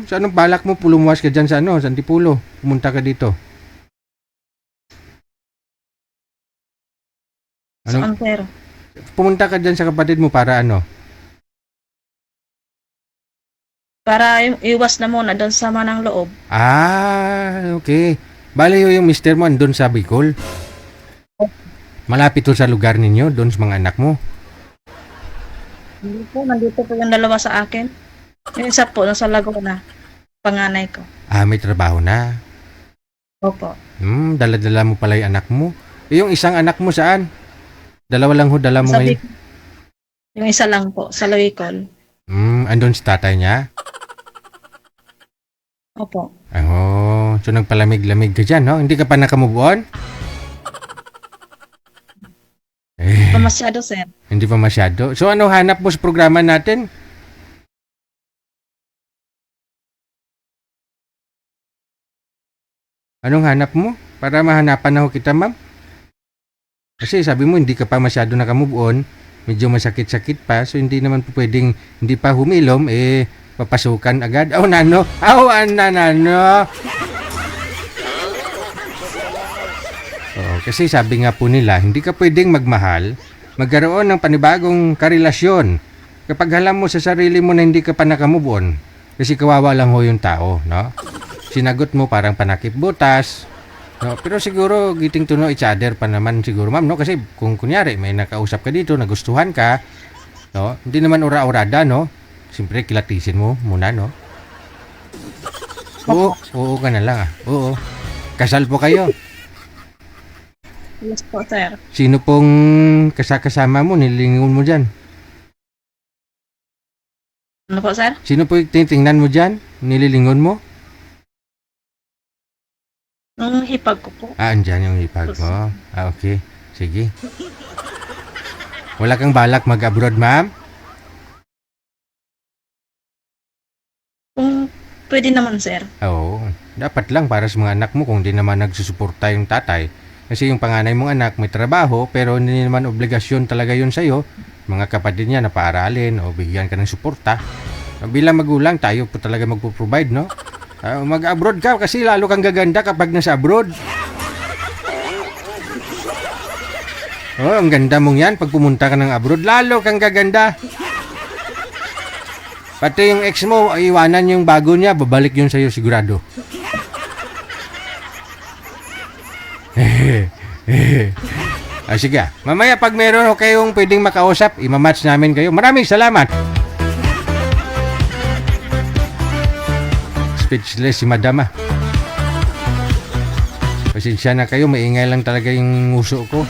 So anong balak mo? Lumuwas ka dyan sa sa Antipolo? Pumunta ka dito? Saan, sir? Pumunta ka dyan sa kapatid mo para ano? Para iwas na muna doon sa manang loob. Okay. Bale yung mister mo andun sa Bicol? Malapit to sa lugar ninyo, doon sa mga anak mo? Hindi po, nandito po yung dalawa sa akin. Yung isa po, nasa Laguna. Panganay ko. May trabaho na. Opo. Dala-dala mo pala yung anak mo. Yung isang anak mo saan? Dalawa lang ho, dala mo Sa ngayon? Yung isa lang po, sa Luicol. Andun sa tatay niya? Opo. So nagpalamig-lamig ka dyan, no? Hindi ka pa nakamove on? Pa masyado, sir. Hindi pa masyado. So ano hanap mo sa programa natin? Anong hanap mo? Para mahanapan na ho kita, ma'am. Kasi sabi mo hindi ka pa masyado nakamove on, medyo masakit-sakit pa, so hindi naman po pwedeng hindi pa humilom, papasukan agad. Nano. Kasi sabi nga po nila, hindi ka pwedeng magmahal, magkaroon ng panibagong karelasyon kapag alam mo sa sarili mo na hindi ka pa nakamove on. Kasi kawawa lang ho yung tao, no? Sinagot mo parang panakip butas. No, pero siguro getting to know each other pa naman siguro, ma'am, no? Kasi kung kunyari may nakausap ka dito, nagustuhan ka, no? Hindi naman ura-urada, no? Siyempre kilatisin mo muna, no? Oo ka na lang, Oo. Kasal po kayo. Yes po, sir. Sino pong kasama mo, nilingon mo dyan? Ano po, sir? Sino po yung titingnan mo dyan, nililingon mo? Nung hipag ko po. Andyan yung hipag mo. Okay. Sige. Wala kang balak mag-abroad, ma'am? Kung pwede naman, sir. Oo. Dapat lang para sa mga anak mo kung di naman nagsusuporta yung tatay. Kasi yung panganay mong anak may trabaho pero hindi naman obligasyon talaga yun sa'yo. Mga kapatid niya na paaralin o bigyan ka ng suporta. Bilang magulang, tayo po talaga magpo-provide, no? Mag-abroad ka kasi lalo kang gaganda kapag nasa abroad. Ang ganda mong yan pag pumunta ka ng abroad, lalo kang gaganda. Pati yung ex mo, iwanan yung bago niya, babalik yun sa'yo sigurado. Sige, mamaya pag meron kayong pwedeng makausap, imamatch namin kayo. Maraming salamat. Speechless si madam. Pasensya na kayo, maingay lang talaga yung uso ko.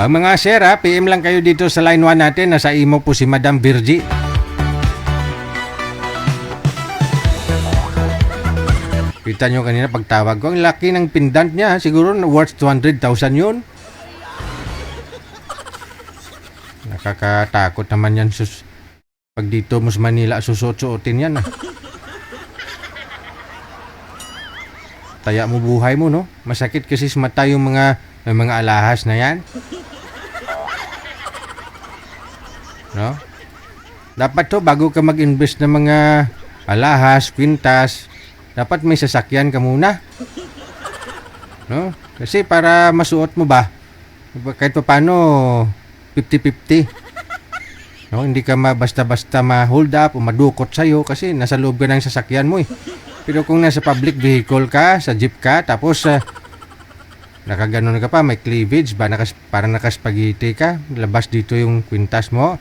Mga sir, PM lang kayo dito sa line 1 natin. Nasa imo po si Madam Virgie. Kita nyo kanina pagtawag ko, ang laki ng pendant niya. Siguro worth 200,000 yun. Nakakatakot naman yan. Pag dito mo sa Manila, susuot-suotin yan. Taya mo buhay mo, no? Masakit kasi sa mata yung mga alahas na yan. No? Dapat to, bago ka mag-invest ng mga alahas, kwintas, dapat may sasakyan ka muna. No? Kasi para masuot mo ba, kahit pa paano, 50-50. No, hindi ka basta-basta ma-hold up o madukot sa'yo kasi nasa loob ka ng sasakyan mo eh. Pero kung nasa public vehicle ka, sa jeep ka, tapos nakaganon ka pa, may cleavage ba, parang nakaspagiti ka, labas dito yung kwintas mo.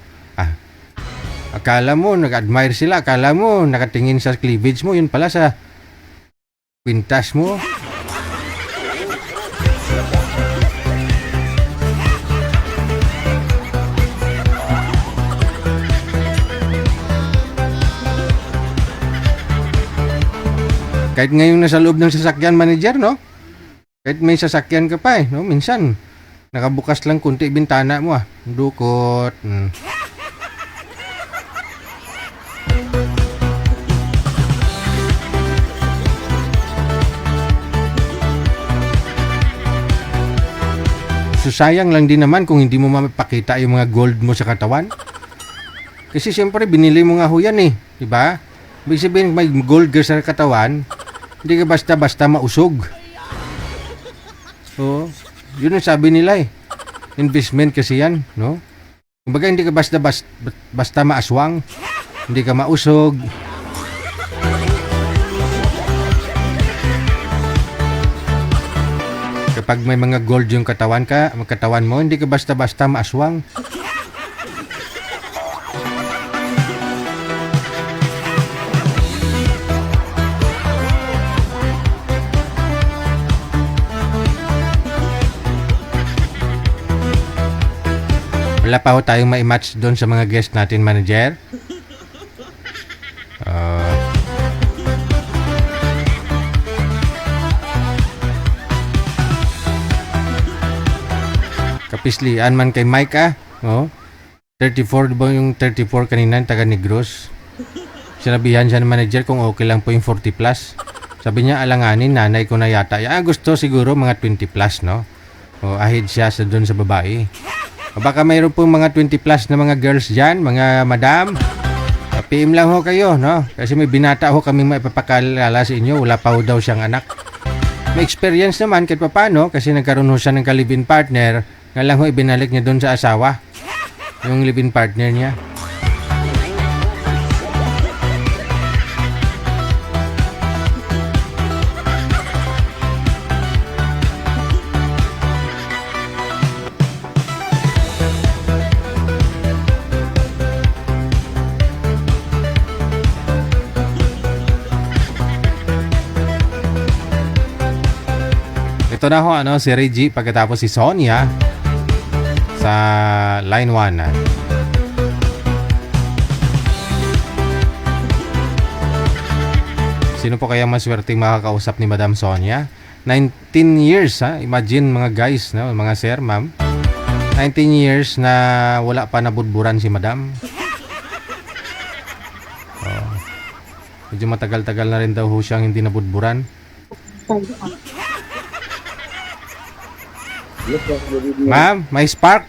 Akala mo, nag-admire sila, akala mo, nakatingin sa cleavage mo, yun pala sa kwintas mo. Kahit ngayon nasa loob ng sasakyan, manager, no? Kahit may sasakyan ka pa, no? Minsan, nakabukas lang kunti bintana mo, dukot. So, sayang lang din naman kung hindi mo mapakita yung mga gold mo sa katawan. Kasi siyempre, binili mo nga ho yan eh. Diba? Ibig sabihin, may gold ka sa katawan, hindi ka basta-basta mausog. So, yun ang sabi nila eh. Investment kasi yan, no? Kumbaga, hindi ka basta maaswang. Hindi ka mausog. Kapag may mga gold yung katawan mo, hindi ka basta-basta maaswang. Wala pa ho tayong ma-match doon sa mga guest natin, manager. Kapislian man kay Mike oh. 34 ba yung 34 kanina, taga Negros. Sinabihan siya ng manager kung okay lang po yung 40 plus. Sabi niya, alanganin, nanay ko na yata. Gusto siguro mga 20 plus, no? O ahead siya sa doon sa babae. O baka mayroon pong mga 20 plus na mga girls dyan, mga madam. PM lang ho kayo, no? Kasi may binata ho kaming maipapakalala sa inyo. Wala pa ho daw siyang anak. May experience naman kahit paano kasi nagkaroon ho siya ng ka-live-in partner. Nga lang ho ibinalik niya doon sa asawa. Yung live-in partner niya. Ito na ho, si Reggie, pagkatapos si Sonia sa line 1. Sino po kaya maswerteng makakausap ni Madam Sonia? 19 years, imagine mga guys, no? Mga sir, ma'am. 19 years na wala pa nabudburan si Madam. Medyo matagal-tagal na rin daw ho siyang hindi nabudburan. Ma'am, may spark?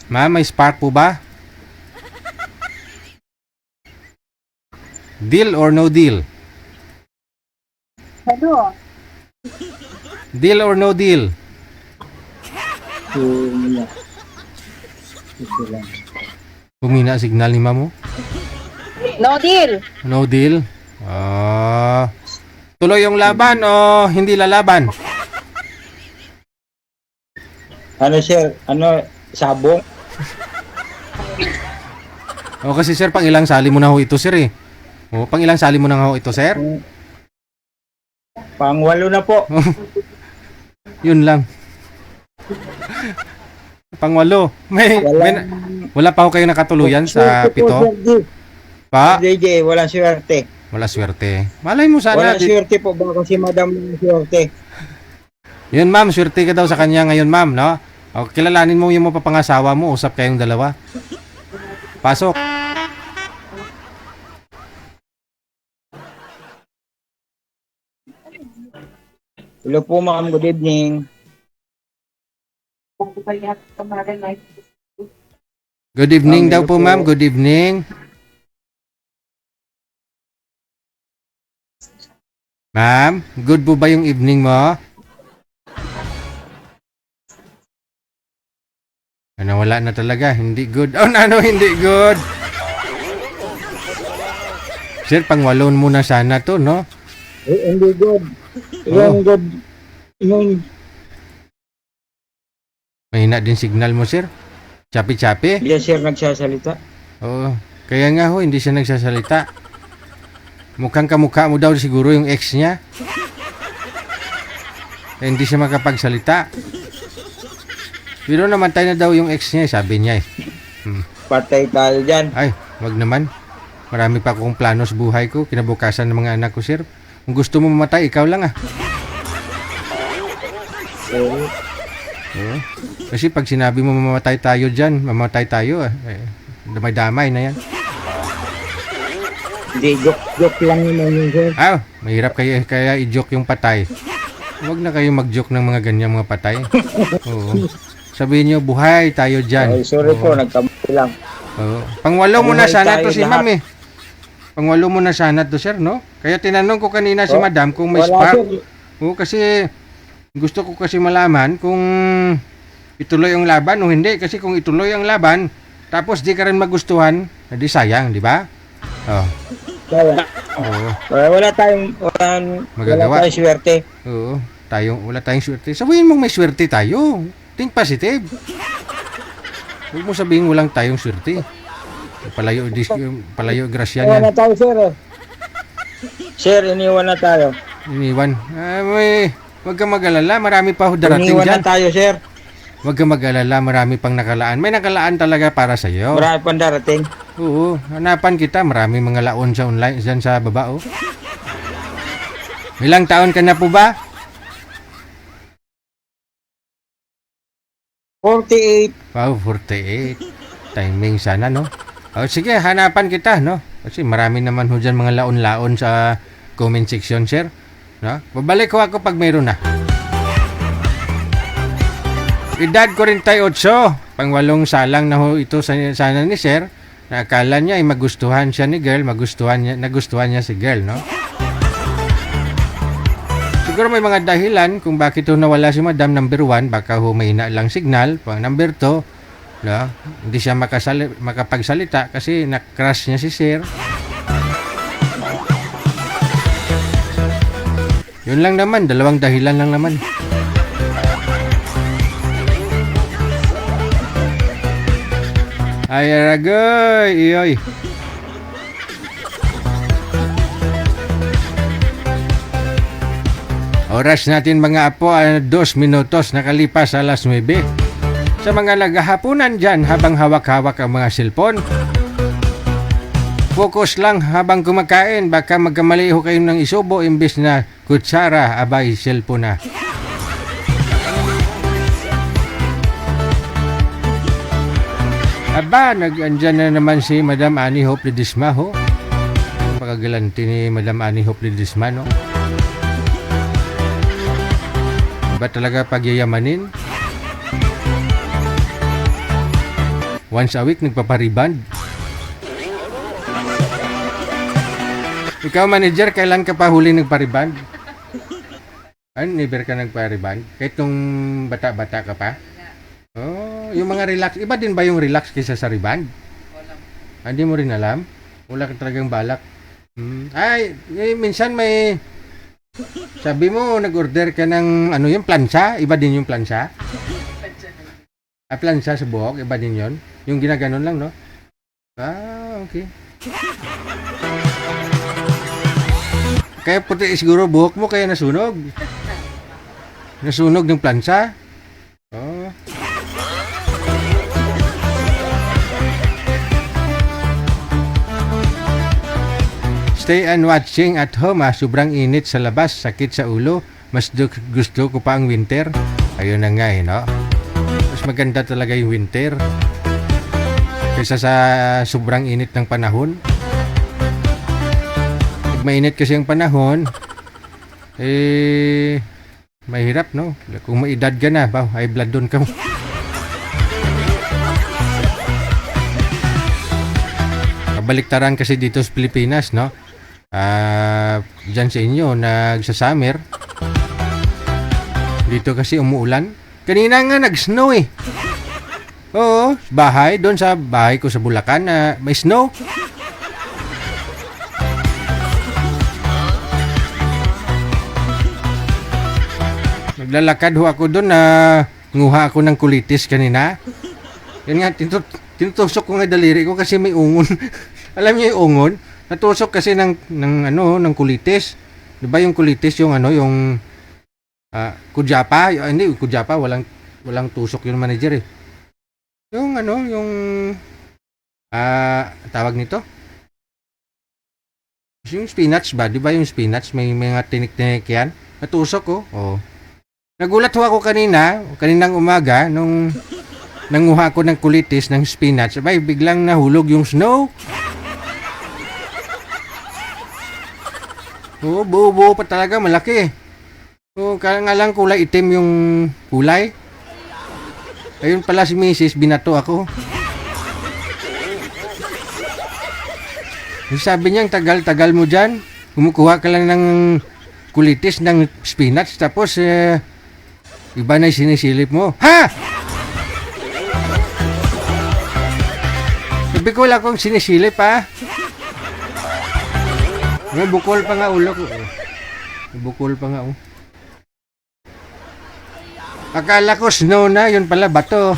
Ma'am, may spark po ba? Deal or no deal? Hello. Deal or no deal? Humina signal ni mamo? No deal. No deal? Tuloy yung laban o hindi lalaban? Ano sir? Ano? Sabong? Kasi sir, pang ilang sali mo na ho ito sir eh. Pang ilang sali mo na ho ito sir? Pang 8 na po. Yun lang. Pang 8. Wala pa ho kayo nakatuluyan sa 7? Pa? DJ, walang swerte. Wala swerte. Malay mo sana. Walang swerte po ba kasi madam ng swerte. Yun ma'am, swerte ka daw sa kanya ngayon ma'am, no? Kilalanin mo yung mapapangasawa mo, usap kayong dalawa. Pasok. Hello po ma'am, good evening. Good evening daw po ma'am, good evening. Ma'am, good po ba yung evening mo? Wala na talaga. Hindi good. Oh, ano, hindi good. Sir, pangwalon muna sana to, no? Hindi good. Yung good. Yung Mahina din signal mo, sir. Chapi-chapi. hindi sir nagsasalita. Oo. Kaya nga ho, hindi siya nagsasalita. Mukhang kamukha mo daw siguro yung ex niya. Hindi siya makapagsalita. Pero namatay na daw yung ex niya, sabi niya eh. Patay tayo dyan. Ay, wag naman. Marami pa akong plano sa buhay ko, kinabukasan ng mga anak ko, sir. Kung gusto mo mamatay, ikaw lang ah. Oo. Kasi pag sinabi mo mamamatay tayo dyan, mamamatay tayo damay-damay na yan. Hindi, joke lang naman yun sir. Mahirap kaya i-joke yung patay. Huwag na kayo mag-joke ng mga ganyang mga patay. Oo. Sabihin nyo, buhay tayo dyan. Ay, sorry po, nagkamali lang. Oo. Pangwalo mo na Buhay sana to tayo si lahat. ma'am eh. Pangwalo mo na sana to, sir, no? Kaya tinanong ko kanina si madam kung may Wala, spark. sir. Oo, kasi gusto ko kasi malaman kung ituloy ang laban o hindi. Kasi kung ituloy ang laban, tapos di ka rin magustuhan, di sayang, di ba? Oh. Kaya, Oo. wala tayong Magagawa. swerte. Oo. Wala tayong swerte. Sabihin mong may swerte tayo. Think positive. Huwag mo sabihin walang tayong swerte. Palayo grasya Iniwan na niyan. tayo sir. Sir, iniwan na tayo. Iniwan. Huwag kang mag-alala. Marami pa ho darating Iniwan dyan. na tayo sir. Huwag kang mag-alala. Marami pang nakalaan. May nakalaan talaga para sa iyo. Marami pang darating. Oo. Hanapan kita. Marami mga laon sa online. Dyan sa baba, oh. Ilang taon ka na po ba? 48. Wow, 48. Timing sana, no? Sige, hanapan kita, no? Kasi marami naman ho dyan mga laon-laon sa comment section, sir. No? Babalik ko ako pag mayroon na. Edad 48. Pangwalong salang na ho ito sana ni sir. Na akala niya ay magustuhan siya ni girl, nagustuhan niya si girl, no? Siguro may mga dahilan kung bakit ho nawala si madam. Number 1, baka ho may lang signal. Pang number 2, no? Hindi siya makapagsalita kasi na-crush niya si sir. Yun lang naman, dalawang dahilan lang naman. Ay, aragoy, iyoy. Oras natin mga apo, 2 minutos nakalipas alas 9. Sa mga naghahaponan dyan habang hawak-hawak ang mga cellphone, focus lang habang kumakain, baka magkamali ho kayo ng isubo imbes na kutsara, abay cellphone na. Aba, nag-andyan na naman si Madam Annie Hope Ledesma, ho. Pagagalanti ni Madam Annie Hope Ledesma, no? Ba talaga pagyayamanin? Once a week nagpapariband. Ikaw manager, kailan ka pa huli nagpariband? Never ka nagpariband? Kahit nung bata-bata ka pa? Oh, yung mga relax. Iba din ba yung relax kaysa sa riband? Hindi mo rin alam? Wala ka talagang balak? Minsan may... Sabi mo, nag-order ka ng ano yung plancha? Iba din yung plancha? Plancha sa buhok? Iba din yon? Yung ginaganon lang, no? Okay. Kaya puti siguro buhok mo kaya nasunog. Nasunog ng plancha? Oh. Stay and watching at home, sobrang init sa labas, sakit sa ulo. Mas gusto ko pa ang winter. Ayun na nga, no? Mas maganda talaga yung winter kaysa sa sobrang init ng panahon. Pag mainit kasi ang panahon, mahirap, no? Kung may edad ka na, high blood doon ka mo. Kabaliktaran kasi dito sa Pilipinas, no? Dyan sa inyo, nagsa-summer. Dito kasi umuulan. Kanina nga nag-snow eh. Oo, bahay. Doon sa bahay ko sa Bulacan na may snow. Naglalakad ho ako doon na nguha ako ng kulitis kanina. Yan nga, tinutusok ko nga daliri ko kasi may ungon. Alam niyo yung ungon? Natusok kasi ng kulitis. Diba yung kulitis, yung kudyapa? Hindi, kudyapa, walang tusok yung manager eh. Yung tawag nito? Yung spinach ba? Di ba yung spinach? May mga tinik-tinik yan. Natusok ko. Oh. Nagulat ho ako kaninang umaga, nung nanguha ko ng kulitis ng spinach. Abay, biglang nahulog yung snow. Oo, buo-buo pa talaga, malaki. Oo, kaya nga lang kulay itim yung kulay. Ayun pala si Mrs. Binato ako. Sabi niya, tagal-tagal mo dyan. Kumukuha ka lang ng kulitis ng spinach. Tapos, iba na yung sinisilip mo. Ha! Sabi ko lang kung sinisilip, ha? May bukol pa nga ulo ko. May bukol pa nga, oh. Akala ko snow na, yun pala bato.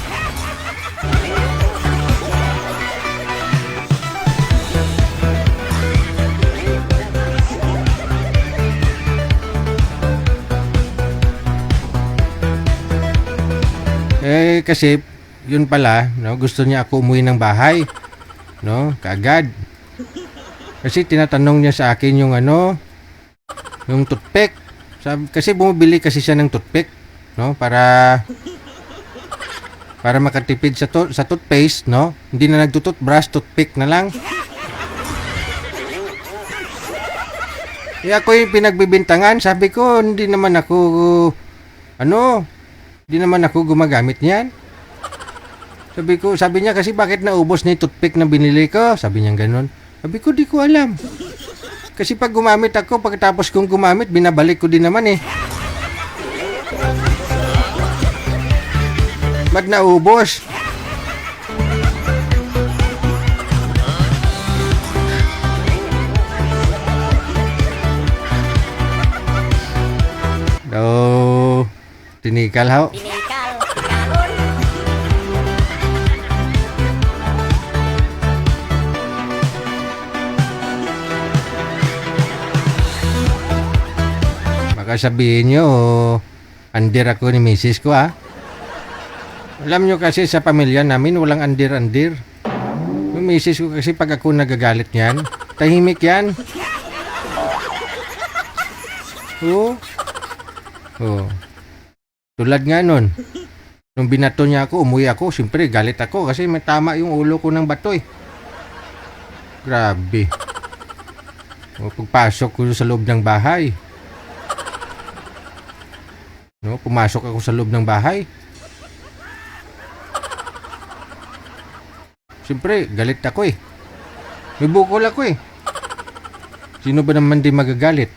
Kasi yun pala, no, gusto niya ako umuwi ng bahay, no, kaagad. Kasi tinatanong niya sa akin yung yung toothpick. Kasi bumibili kasi siya ng toothpick, no, para makatipid sa toothpaste, no. Hindi na nagtutoothbrush, toothpick na lang. Ako yung pinagbibintangan, sabi ko hindi naman ako gumagamit niyan. Sabi niya kasi bakit naubos na yung toothpick na binili ko? Sabi niya gano'n. Sabi ko, di ko alam. Kasi pag gumamit ako, pagkatapos kong gumamit, binabalik ko din naman eh. Ba't naubos? Tinikal ho. Baka sabihin nyo, andir ako ni misis ko, ha? Alam nyo kasi sa pamilya namin, walang andir-andir. Yung misis ko kasi pag ako nagagalit niyan, tahimik yan. Oo. Tulad nga nun, nung binato niya ako, umuwi ako, siyempre galit ako kasi may tama yung ulo ko ng bato eh. Grabe. Pagpasok ko sa loob ng bahay. No, pumasok ako sa loob ng bahay. Siyempre, galit ako eh. May bukol ako eh. Sino ba naman di magagalit?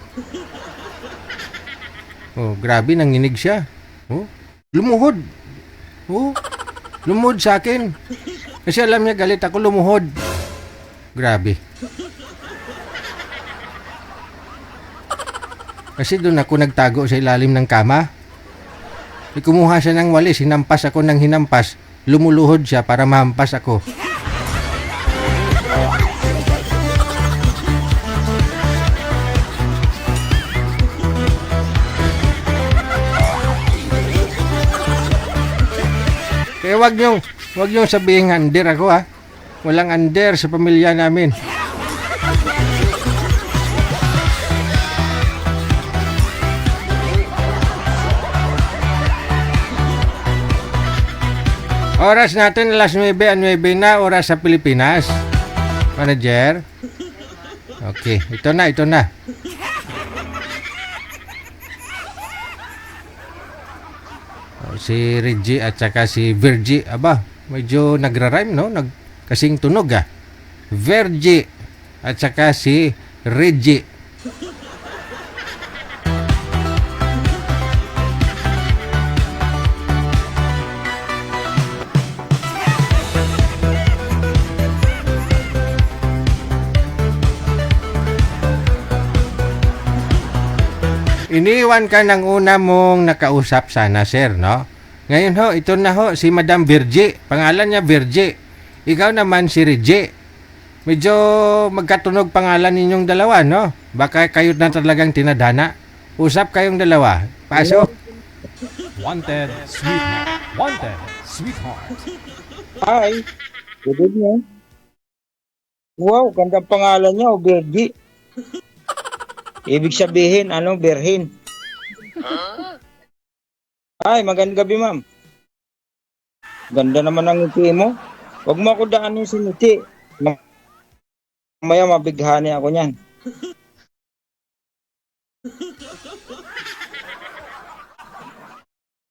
Oh, grabe, nanginig siya. Oh, lumuhod. Oh, lumuhod sa akin. Kasi alam niya galit ako, lumuhod. Grabe. Kasi doon ako nagtago sa ilalim ng kama. Kumuha siya ng walis, hinampas ako ng hinampas. Lumuluhod siya para mahampas ako. Kaya wag niyong sabihin under ako, ha. Walang under sa pamilya namin. Oras natin alas 9:09 na, oras sa Pilipinas. Manager. Okay, ito na. Si Reggie at saka si Virgie. Aba, medyo nagra-rhyme, no? Kasing tunog, ah. Virgie at saka si Reggie. Iniwan ka ng una mong nakausap sana, sir, no? Ngayon ho, ito na ho, si Madam Virgie. Pangalan niya Virgie. Ikaw naman si Reggie. Medyo magkatunog pangalan ninyong dalawa, no? Baka kayo na talagang tinadhana. Usap kayong dalawa. Pasok. Wanted, sweetheart. Wanted, sweetheart. Hi. Good evening. Wow, gandang pangalan niya, Bergi. Ibig sabihin, berhin. Ay, magandang gabi, ma'am. Ganda naman ang ngiti mo. Huwag mo ako daanin sa ngiti. Mamaya mabighani ako niyan.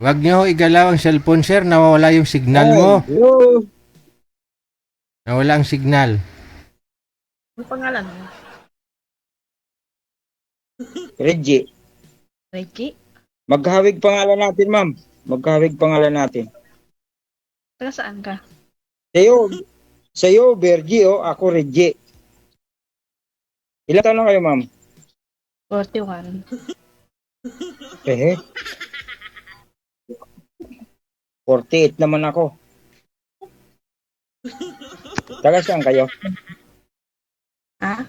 Huwag niyo ho igalaw ang cellphone, sir. Nawawala yung signal mo. Hello. Nawala ang signal. Ano pangalan mo? Reggie. Reggie? Maghawig pangalan natin, ma'am. Maghawig pangalan natin. Taga saan ka? Sa'yo, Bergie, ako, Reggie. Ilang taon na kayo, ma'am? 41. 48 naman ako. Taga saan kayo? Ha?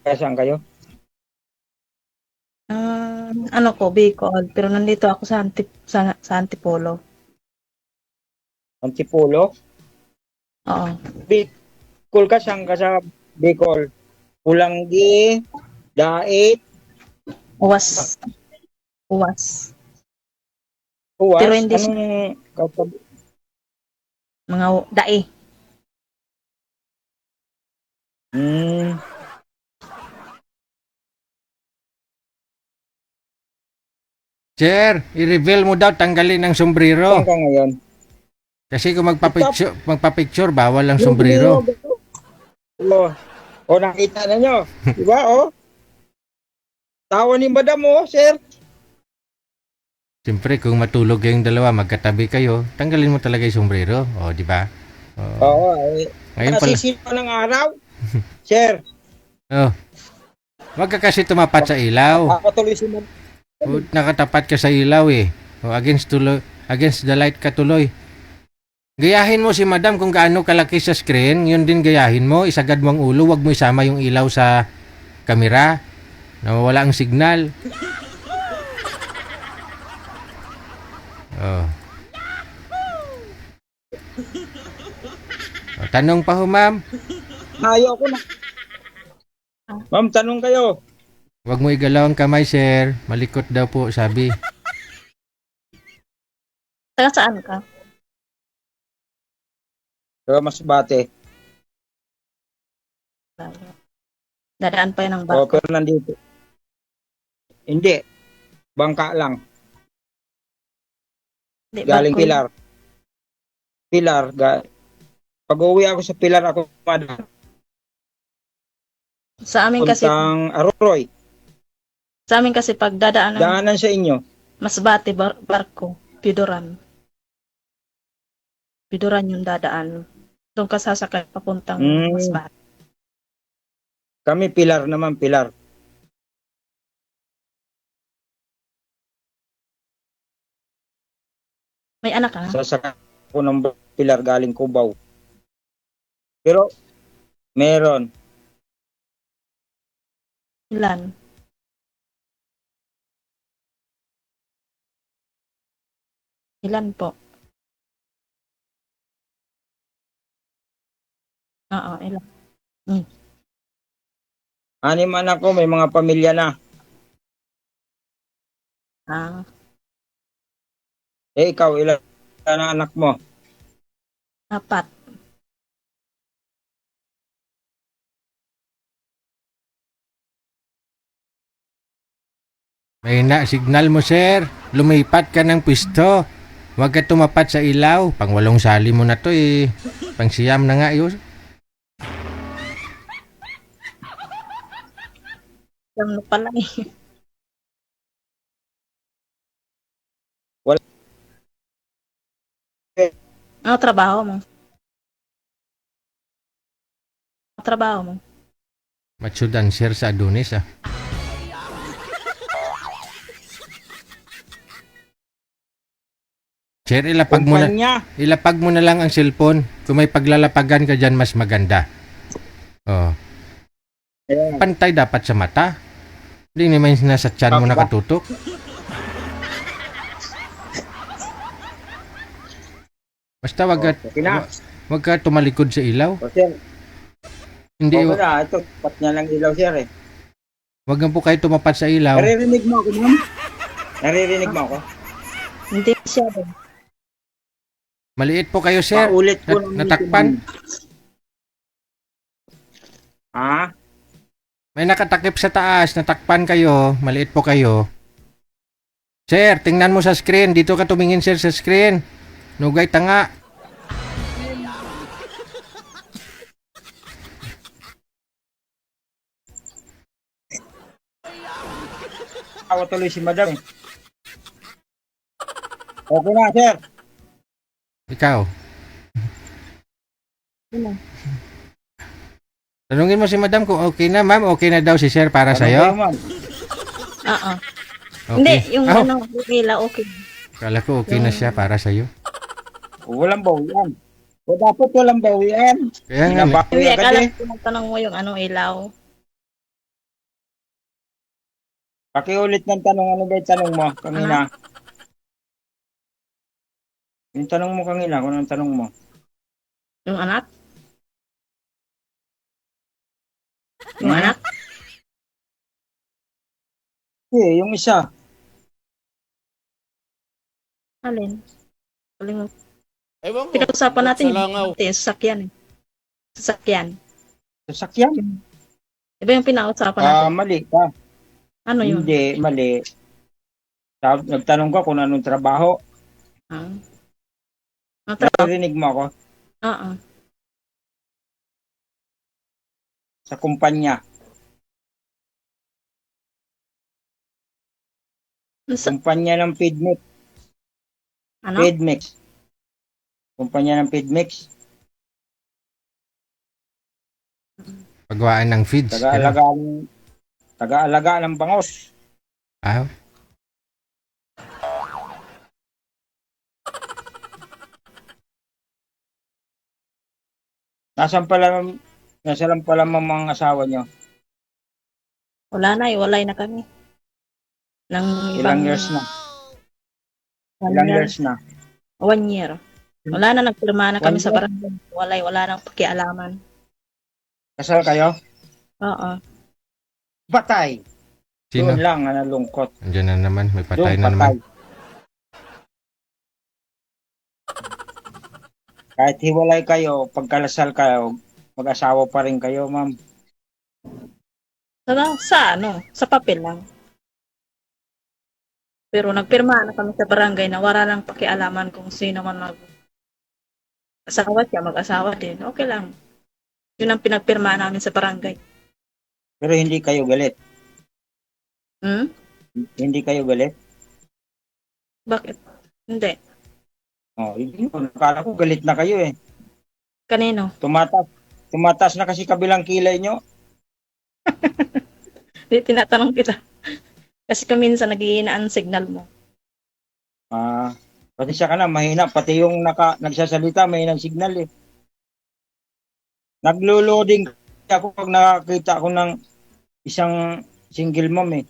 Taga saan kayo? Ano ko, Bicol. Pero nandito ako sa Antipolo. Antipolo? Oo. Bicol ka, saan ka sa Bicol? Pulanggi, Dait, Uwas. Uwas. Pero hindi mga dae. Sir, i-reveal mo daw, tanggalin ang sombrero. Saan ka ngayon? Kasi kung magpa-picture, bawal ang sombrero. Nakita na nyo. Diba, Tawa ni madam, sir. Siyempre, kung matulog kayong dalawa, magkatabi kayo, tanggalin mo talaga yung sombrero. Di ba? Oo. Ngayon pala. Nasisipa ng araw. Sir. Wag ka kasi tumapat sa ilaw. Ako tuloy si madam. Nakatapat ka sa ilaw eh. Against the light ka tuloy. Gayahin mo si madam kung gaano kalaki sa screen, yun din gayahin mo. Isagad mo ang ulo, wag mo isama yung ilaw sa kamera. Nawawala ang signal. Tanong pa ho, ma'am. Ayoko na. Ma'am, tanong kayo. Wag mo igalaw ang kamay, sir. Malikot daw po, sabi. Taga saan ka? Taga Masbate. Dadaan pa yun ng barko. Pero nandito. Hindi. Bangka lang. Galing Pilar. Pag-uwi ako sa Pilar, ako madam. Sa amin kasi Puntang Aroroy. Sa amin kasi pag Daanan sa inyo. Masbate barko, Pidoran yung dadaan. Doon ka sasakay papuntang Masbate. Kami Pilar naman, Pilar. May anak ka? Sasakay ko ng Pilar galing Cubao. Pero meron. Ilan? Ilan po? Oo, ilan? 6 anak ko, may mga pamilya na. Ikaw, ilan ang anak mo? 4. May signal mo, sir. Lumipat ka ng pwesto. Huwag ka tumapat sa ilaw. Pang 8 sali mo na to eh. Pang siyam na nga yun. Ano pala eh. Wala. Ano trabaho mo? Matsudan, sir, sa Adonis ah. Sir, ilapag mo na lang ang cellphone. Kung may paglalapagan ka dyan, mas maganda. Oh. Ayan. Pantay dapat sa mata. Hindi naman nasa tiyan mo nakatutok. Basta wag ka tumalikod sa ilaw. O, sir. Hindi, Okay na, ito. Pat niya lang ilaw, sir eh. wag na po kayo tumapat sa ilaw. Naririnig mo ako, ma'am? Naririnig mo ako? Hindi masyado. Maliit po kayo, sir. Paulit po ng Natakpan. Ha? May nakatakip sa taas. Natakpan kayo. Maliit po kayo. Sir, tingnan mo sa screen. Dito ka tumingin, sir, sa screen. Nugay tanga. Ako tuloy si madam eh. Okay na, sir. Ikaw. Ano? Tanungin mo si madam kung okay na, ma'am. Okay na daw si sir para Ano kayo, sa'yo. ma'am? Oo. Okay. Hindi, yung Oh, ano, nila okay. kala ko okay na siya para sa'yo. Walang bawian. O dapat walang bawian. Kaya nga, may- Nabawi Hindi, agad akala eh. ko tanong mo yung ano, ilaw. Pakiulit ng tanong, ano ba yung tanong mo kanina? Yung tanong mo kanina, kung anong tanong mo? Yung anak? Yung anak? Eh, yung isa. Alin? Kalimut. Ewan ko. Pinag-usapan natin yung Salangaw. sasakyan eh. Sasakyan. Sasakyan. Iba yung pinag-usapan natin. Mali ka. Ano yun? Hindi, mali. Nagtanong ka kung anong trabaho. Ah. Ang trabaho? Narinig mo ako Oo. sa kumpanya. Kumpanya ng Feedmix. Ano? Feedmix. Kumpanya ng Feedmix. pagwaan ng feeds. Taga-alaga ng bangos. Ah, Nasaan pala mga asawa nyo? Wala na, iwalay na kami. Ilang years na? Ilang years na? 1 year. Wala na, nagpirma na kami sa barangay. Wala nang pakialaman. Kasal kayo? Oo. Patay. sino? Doon lang, nalungkot. Andiyan na naman. May patay Doon na naman. Kahit hiwalay kayo, pagkalasal kayo, mag-asawa pa rin kayo, ma'am. Sa papel lang. Pero nagpirma na kami sa barangay na wala nang pakialaman kung sino man mag-asawa siya, mag-asawa din. Okay lang. Yun ang pinagpirma namin sa barangay. Pero hindi kayo galit. Hmm? Hindi kayo galit? Bakit? Hindi. Oh, hindi ko. Akala ko galit na kayo eh. Kanino? Tumatas na kasi kabilang kilay nyo. Hindi, tinatanong kita. Kasi minsan naghihinaan ang signal mo. Pati siya ka na, mahina. Pati yung nagsasalita, mahina ang signal eh. Naglo-loading ako pag nakakita ako ng isang single mom eh.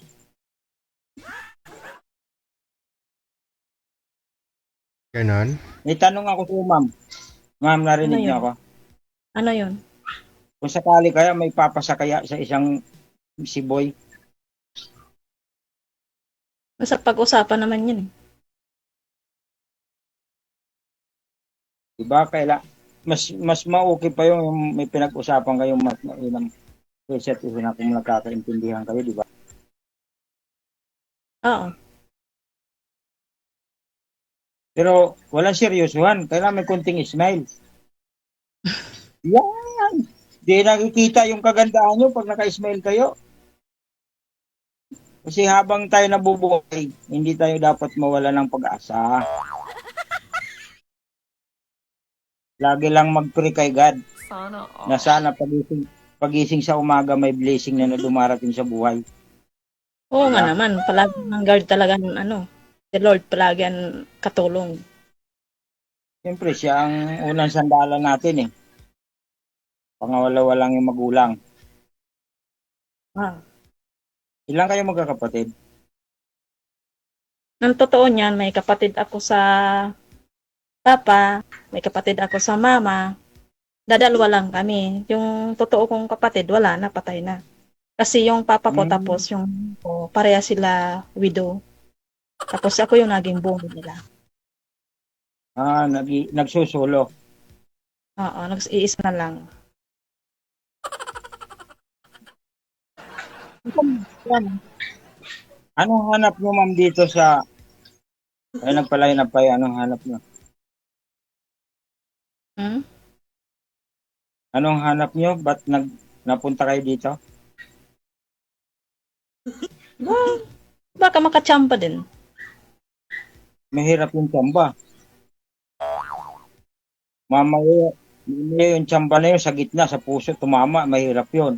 Ganon. May tanong ako sa ma'am. Ma'am, narinig Ano niyo yun? ako. Ano yun? Kung sakali kaya may papasakaya sa isang si boy. Sa pag-usapan naman yun eh. Diba? Mas ma-okay pa yung may pinag-usapan kayo mainam kaysa na kung nagkakaintindihan kayo, diba? Oo. Pero walang seryosohan. Kailangan may kunting smile. Yan! Di nakikita yung kagandahan nyo pag naka-smile kayo. Kasi habang tayo nabubuhay, hindi tayo dapat mawala ng pag-asa. Lagi lang mag-pray kay God. Na sana pagising sa umaga may blessing na dumarating sa buhay. Oo nga naman. Palagi ng guard talaga ng ano. The Lord palagi ang katulong. Siyempre, siya ang unang sandalan natin eh. Pangawala-walang yung magulang. Ilan kayo magkakapatid? Nang totoo niyan, may kapatid ako sa papa, may kapatid ako sa mama. Dadalwa lang kami. Yung totoo kong kapatid, wala na, patay na. Kasi yung papa ko tapos yung pareha sila widow. Tapos ako yung naging bungo nila. Nagsusulo. Oo, nag-iisa na lang. Anong hanap nyo, ma'am, dito sa... Ay, nagpalay na pa anong hanap nyo? Anong hanap nyo? Ba't napunta kayo dito? Baka makachamba din. Mahirap yung tsamba. Mamaya yung tsamba na yun sa gitna, sa puso, tumama, mahirap yun.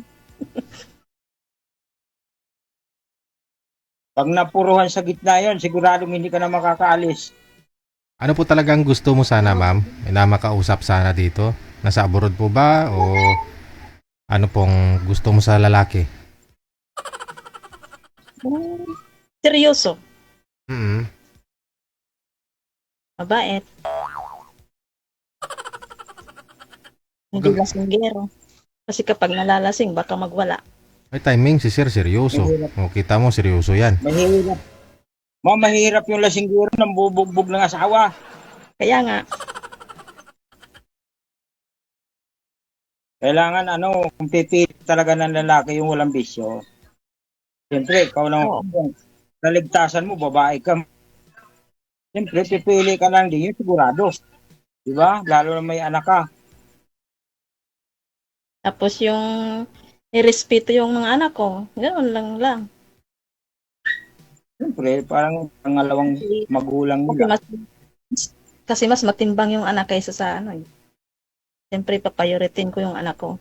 Pag napuruhan sa gitna yun, siguradong hindi ka na makakaalis. Ano po talagang gusto mo sana, ma'am? Na makausap sana dito? Nasa abroad po ba? O ano pong gusto mo sa lalaki? Seryoso. Mabait. Hindi lasinggero. Kasi kapag nalalasing, baka magwala. May timing si sir, seryoso. O, kita mo, seryoso yan. Mahirap. Mahirap yung lasinggero ng bubugbog ng asawa. Kaya nga. Kailangan kung pipili talaga ng lalaki yung walang bisyo. Siyempre, ikaw lang kaligtasan mo, babae ka. Siyempre, pipili ka lang din yun, sigurado. Diba? Lalo na may anak ka. Tapos yung irespeto yung mga anak ko. Ganoon lang. Siyempre, parang pangalawang magulang nila. Kasi mas matimbang yung anak kaysa sa Siyempre, papayoritin ko yung anak ko.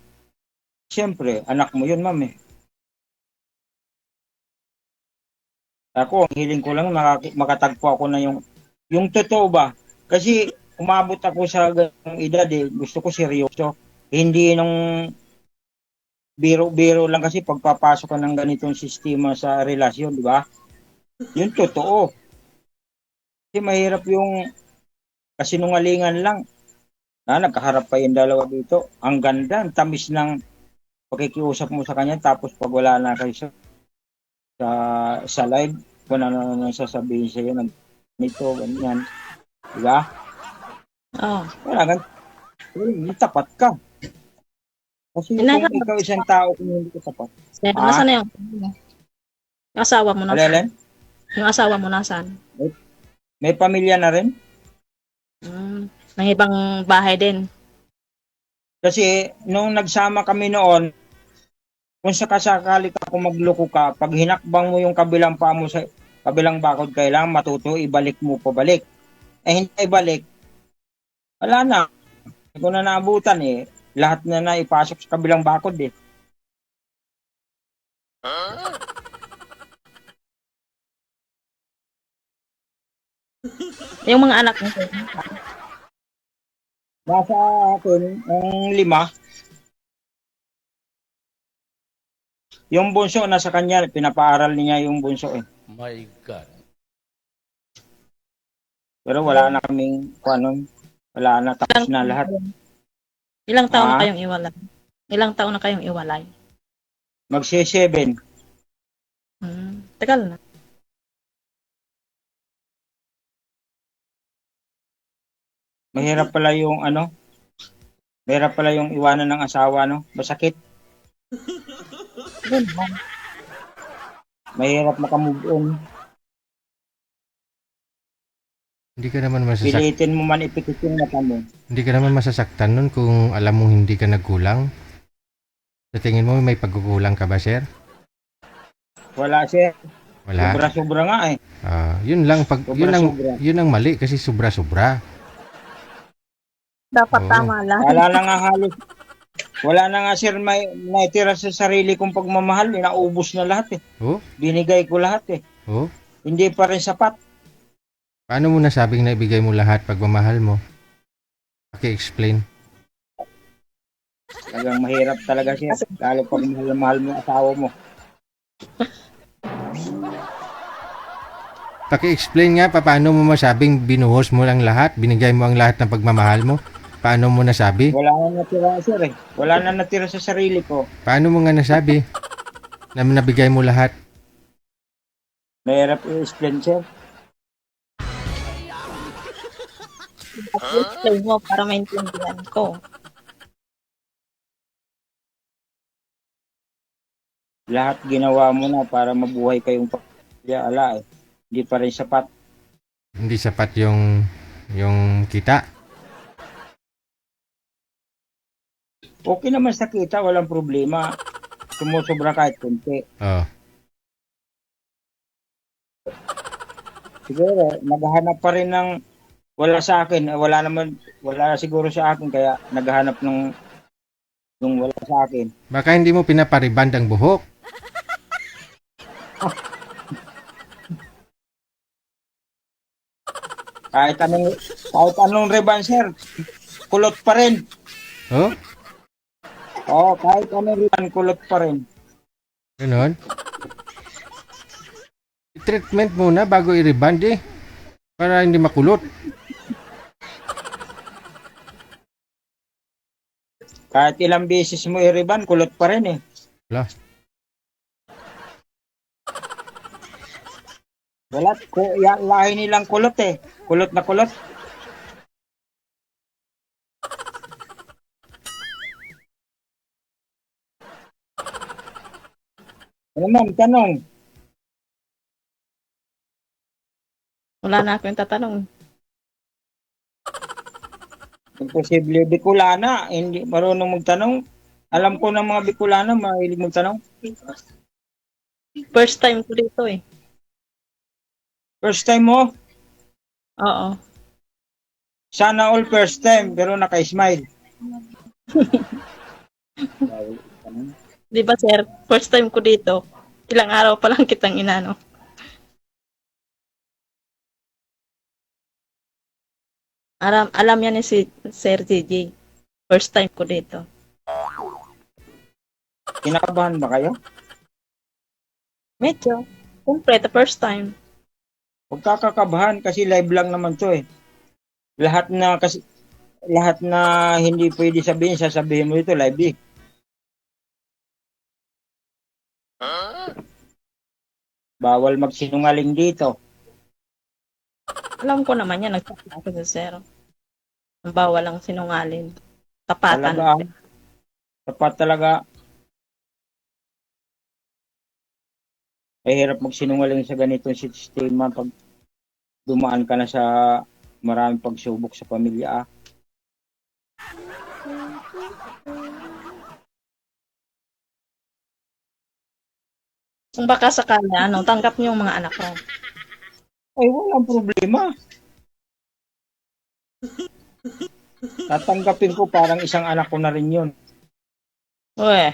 Siyempre, anak mo yun, ma'am eh. Ako, ang hiling ko lang, makatagpo ako na yung totoo ba? Kasi umabot ako sa ganung edad eh. Gusto ko seryoso. Hindi nung biro-biro lang kasi pagpapasok ka ng ganitong sistema sa relasyon, di ba? Yun totoo. Kasi mahirap yung kasinungalingan lang. Nagkaharap pa yung dalawa dito. Ang ganda, ang tamis ng pakikiusap mo sa kanya tapos pag wala na kayo sa live, kung ano sasabihin sa'yo nito, ganyan. Di ba? Wala, tapat ka. Kasi kung ikaw isang tao, kung hindi ka tapat. Nasaan na yung asawa mo nasaan? Alelen? Yung asawa mo nasaan? May pamilya na rin. May ibang bahay din. Kasi nung nagsama kami noon, kung sakasakali ka kung magloko ka, pag hinakbang mo yung kabilang paa mo sa kabilang bakod, kailangan matuto, ibalik mo pabalik. Hindi ibalik, wala na. Hindi ko na naabutan eh. Lahat na naipasok sa kabilang bakod eh. Yung mga anak mo. Nasa akin, ang 5. Yung bunso, nasa kanya, pinapaaral niya yung bunso eh. My God. Pero wala na kaming, wala na, tapos na lahat. Ilang taon na kayong iwalay? Ilang taon na kayong iwalay? Magsi-7. Tagal na. Mahirap pala yung mahirap pala yung iwanan ng asawa, masakit. Mahirap makamove on. Hindi ka naman masasaktan. Pilitin mo man ipikit yung mata mo. Hindi ka naman masasaktan nun kung alam mong hindi ka nagkulang. Sa tingin mo may pagkukulang ka ba, sir? Wala, sir. Wala. Sobra-sobra nga eh. Yun lang yun ang mali kasi sobra-sobra. Dapat tama lang. Wala na nga sir, may naitira sa sarili kong pagmamahal, naubos na lahat eh. Binigay ko lahat eh. Hindi pa rin sapat. Paano mo nasabing naibigay mo lahat pagmamahal mo? Paki-explain. Talagang mahirap talaga siya. Lalo pag mahal mo ang asawa mo. Paki-explain nga paano mo masabing binuhos mo lang lahat, binigay mo ang lahat ng pagmamahal mo. Paano mo nasabi? Wala na natira, sir eh. Wala na natira sa sarili ko. Paano mo nga nasabi na nabigay mo lahat? Mahirap i-explain, sir. Explain mo para maintindihan ko. Lahat ginawa mo na para mabuhay kayong pamilya. Ala eh. Hindi pa rin sapat. Hindi sapat yung kita. Okay naman sa kita, walang problema. Sumusobra kahit konti. Oh. Siguro, naghahanap pa rin ng wala sa akin. Wala siguro sa akin, kaya naghahanap ng wala sa akin. Baka hindi mo pinapariband ang buhok. Kahit anong riban, sir, kulot pa rin. Oh? Oo, kahit anong riban, kulot pa rin. Ganon? I-treatment muna bago i-reband eh. Para hindi makulot. Kahit ilang beses mo i-riban, kulot pa rin eh. Wala. Wala, lahi nilang kulot eh. Kulot na kulot. Ano ma'am, tanong? Wala na akong tatanong. Imposible, Bicolana, hindi marunong magtanong. Alam ko ng mga Bicolana, mahilig magtanong. First time ko dito eh. First time mo? Oo. Sana all first time, pero naka-smile. Di ba sir, first time ko dito. Ilang araw pa lang kitang inano. Alam yan ni si Sir JJ. First time ko dito. Kinakabahan ba kayo? Medyo. Complete, first time. Huwag kakakabahan kasi live lang naman to eh. Lahat na hindi pwede sabihin, sasabihin mo ito live eh. Bawal magsinungaling dito. Alam ko naman yan, nagsasabi ako sa Sir. Ang bawal lang sinungalin. Tapatan. Talaga, tapat talaga. Ay hirap magsinungaling sa ganitong sistema pag dumaan ka na sa maraming pagsubok sa pamilya. Kung baka sakali, tanggap niyo yung mga anak ko. Ay, walang problema. Tatanggapin ko parang isang anak ko na rin yun. Uwe.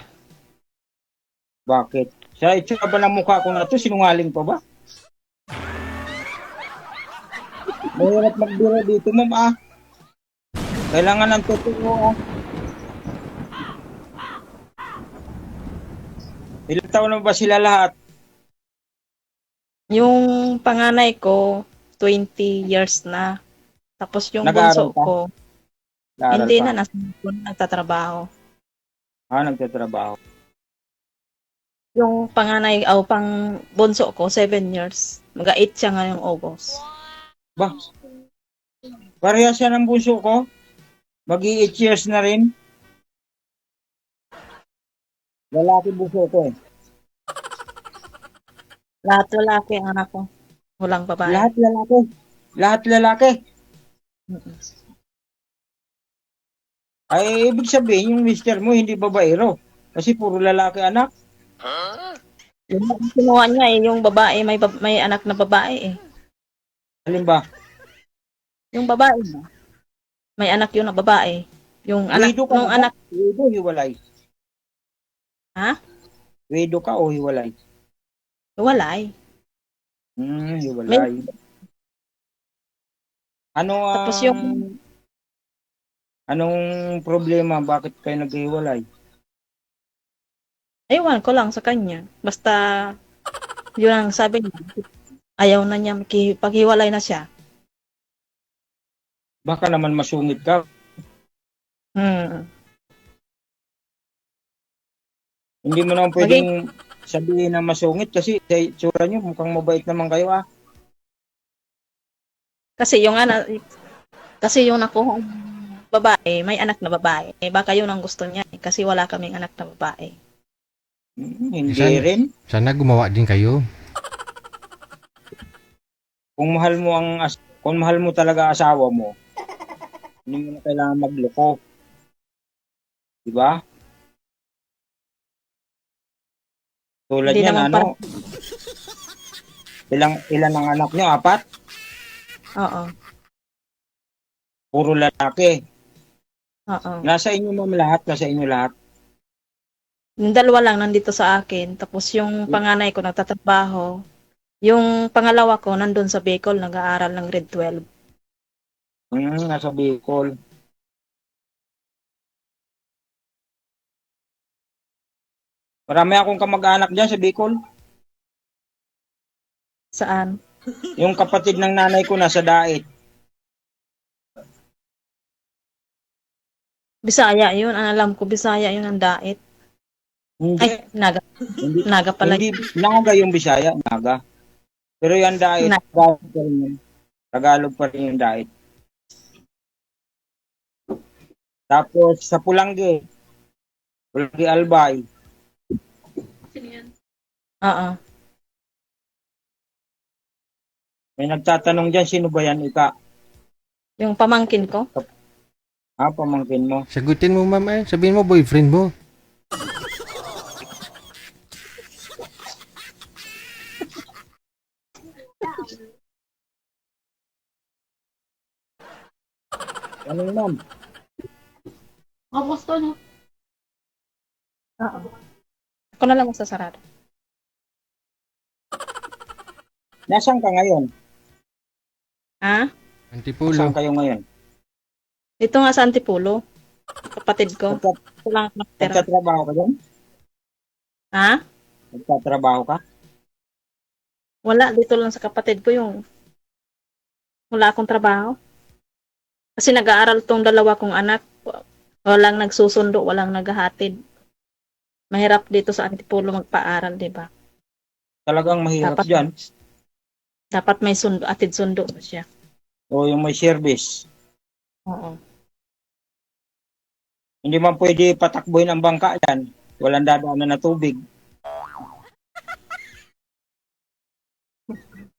Bakit? Sa itsura ba ng mukha ko na to, sinungaling pa ba? Mahirap magbiro dito, ma'am ah. Kailangan ng totoo ah. Ilang taon na ba sila lahat? Yung panganay ko, 20 years na. Tapos yung Nag-aaral bunso ko, Nag-aaral hindi pa? na, nagtatrabaho. Nagtatrabaho. Yung panganay, pang bunso ko, 7 years. Mag-8 siya ngayong August. Ba? Pareha siya ng bunso ko? Mag-8 years na rin? Lalaki bunso ko eh. Lahat lalaki ang anak ko. Walang babae. Lahat lalaki? Lahat lalaki? Ay, ibig sabihin, yung mister mo hindi babaero. Kasi puro lalaki anak. Yung kinuha niya yung babae, may anak na babae eh. Alin ba? Yung babae mo. May anak yun na babae. Yung anak, Widow ka nung ba? anak, Widow, hiwalay. ha? Widow ka o hiwalay? Walay. Hiwalay. Ano Tapos yung Anong problema? Bakit kayo naghiwalay? Ewan ko lang sa kanya. Basta, yun ang sabi niya. Ayaw na niya, paghiwalay na siya. Baka naman masungit ka. Hindi mo naman pwedeng sabihin na masungit kasi sa itsura nyo, mukhang mabait naman kayo ah. Kasi yung nakuha babae, may anak na babae. Baka yun ang gusto niya. Kasi wala kaming anak na babae. Hindi rin. Sana gumawa din kayo. Kung mahal mo talaga asawa mo, hindi mo na kailangan magloko. Diba? Tulad Hindi yan, naman ilan ang anak nyo? 4? Oo. Puro lalaki. Oo. Nasa inyo ma'am lahat, nasa inyo lahat. Yung dalawa lang nandito sa akin. Tapos yung panganay ko nagtatrabaho. Yung pangalawa ko nandun sa Bicol, nag-aaral ng grade 12. Nasa Bicol. Marami akong kamag-anak dyan sa Bicol. Saan? Yung kapatid ng nanay ko nasa Dait. Bisaya yun. Ang alam ko, Bisaya yun ang Dait. Hindi. Ay, Naga. Naga pala. Hindi, Naga yung Bisaya, Naga. Pero yung Dait, Tagalog pa rin yun. Tagalog pa rin yung Dait. Tapos sa Pulangge Albay. Oo. May nagtatanong dyan, sino ba yan, Ika? Yung pamangkin ko. Pamangkin mo. Sagutin mo, ma'am. Sabihin mo, boyfriend mo. Ano ma'am? Gusto niyo? Oo. Ako na lang masasarado. Nasaan ka ngayon? Ha? Antipulo. Nasaan kayo ngayon? Dito nga sa Antipulo. Kapatid ko. Ito lang nakatira. Nagtatrabaho ka dyan? Ha? Nagtatrabaho ka? Wala. Dito lang sa kapatid ko yung wala akong trabaho. Kasi nag-aaral tong dalawa kong anak. Walang nagsusundo, walang naghahatid. Mahirap dito sa Antipulo magpaaral, di ba? Talagang mahirap dyan. Dapat may sundo, atid sundo siya. O yung may service. Oo. Hindi man pwede patakbuhin ang bangka dyan. Walang dadaanan na tubig.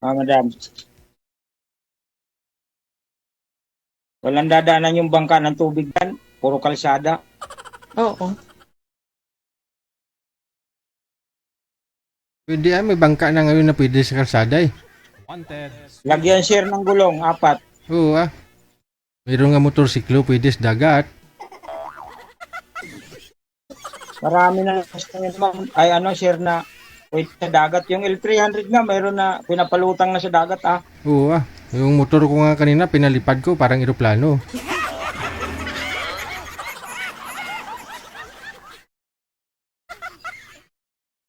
Madam. Walang dadaanan yung bangka ng tubig dyan. Puro kalsada. Oo. Pwede may bangka na ngayon na pwede sa kalsada eh. Lagyan sir ng gulong, 4. Oo Mayroon nga motorsiklo, pwede sa dagat. Marami na sir na pwede sa dagat. Yung L300 nga, mayroon na pinapalutang na sa dagat Oo Yung motor ko nga kanina, pinalipad ko parang eroplano.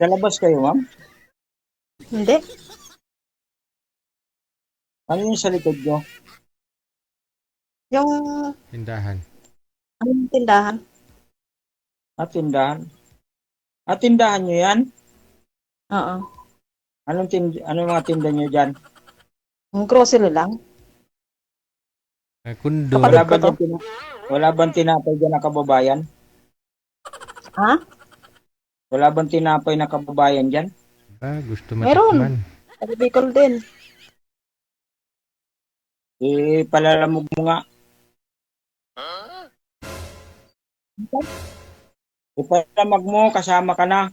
Sa labas kayo, ma'am? Hindi. Ano yung sa likod nyo? Yung Tindahan. anong tindahan? Tindahan. Tindahan nyo yan? Oo. Anong mga tinda nyo dyan? Yung grocery lang. Kundo. Wala bang tinapay dyan na kababayan? Ha? Wala bang tinapay na kababayan dyan? Gusto Meron. matikman. Sa Bicol din. Palalamog mo nga. Ipalamag mo, kasama ka na.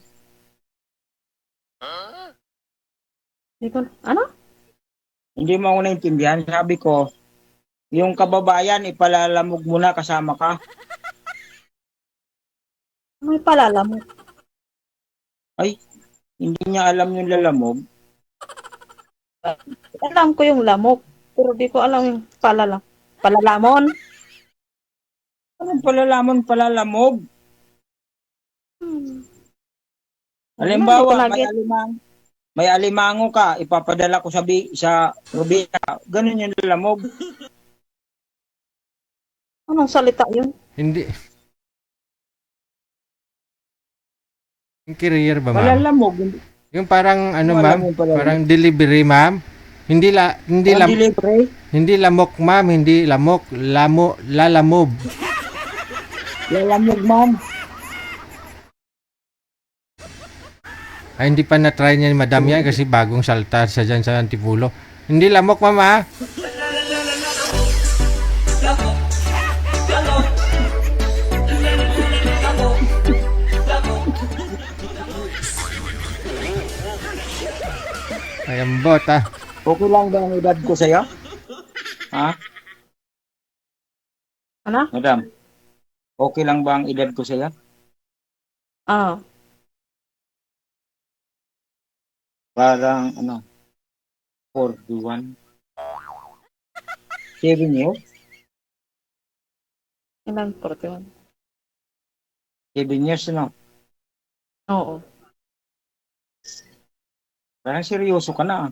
Bicol. Ano? Hindi mo ako naintindihan. Sabi ko, yung kababayan, ipalalamog mo na, kasama ka. May palalam. Hindi niya alam yung lalamog. Alam ko yung lamok. Pero di ko alam yung palalamon. Anong palalamog? Halimbawa, may alimango ka, ipapadala ko sa probinsya. Ganun yung lalamog. Anong salita yun? Hindi. Yung career ba, ma'am? Palalamog. Yung parang ano, Wala ma'am? mo pala. Parang delivery, ma'am? Hindi Delivery? hindi lamok, ma'am, hindi lamok, lalamob. Lalamog, ma'am. Ay, hindi pa na-try niya ni Madam yan kasi bagong salta siya dyan sa Antipulo. Hindi lamok, ma'am, ha? Ay, ang bot, ha? Okay lang ba ang edad ko sa'yo? Ha? Ano? Madam, okay lang ba ang edad ko sa'yo? Ah. Parang, 41. 7 years? Ilan 41? 7 years, Oo. Parang seryoso ka na.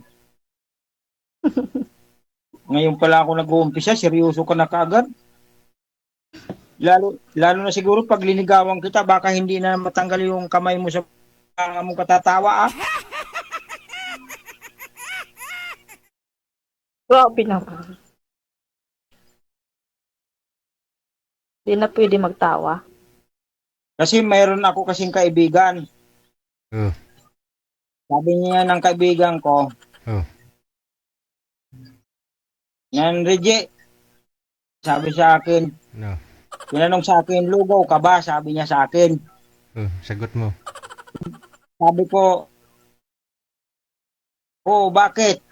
Ngayon pala ako nag-uumpisa, seryoso ka na kaagad. Lalo na siguro pag linigawan kita, baka hindi na matanggal yung kamay mo sa mong katatawa, ah. Grabe naman. Hindi na pwede magtawa. Kasi mayroon ako kasing kaibigan. Oh. Sabi niya ng kaibigan ko, Oh. yan, Reggie, sabi sa akin, No. tinanong sa akin, lugaw ka ba? Sabi niya sa akin. Oh, sagot mo. Sabi ko, oh, bakit?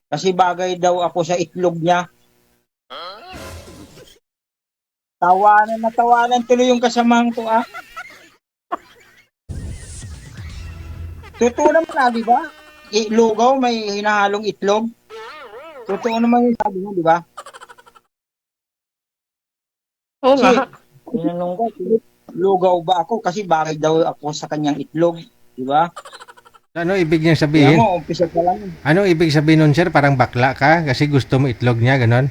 Kasi bagay daw ako sa itlog niya. Tawanan tuloy yung kasamahan ko, ah. Totoo naman, di ba? Lugaw, may hinahalong itlog. Totoo naman yung sabi mo, di ba? Oo Kasi, nga. tinanong ko, lugaw ba ako? Kasi bagay daw ako sa kanyang itlog, di ba? Ano ibig niya Kaya sabihin? mo, umpisa pa lang. Ano ibig sabihin nun, sir? Parang bakla ka kasi gusto mo itlog niya, ganon?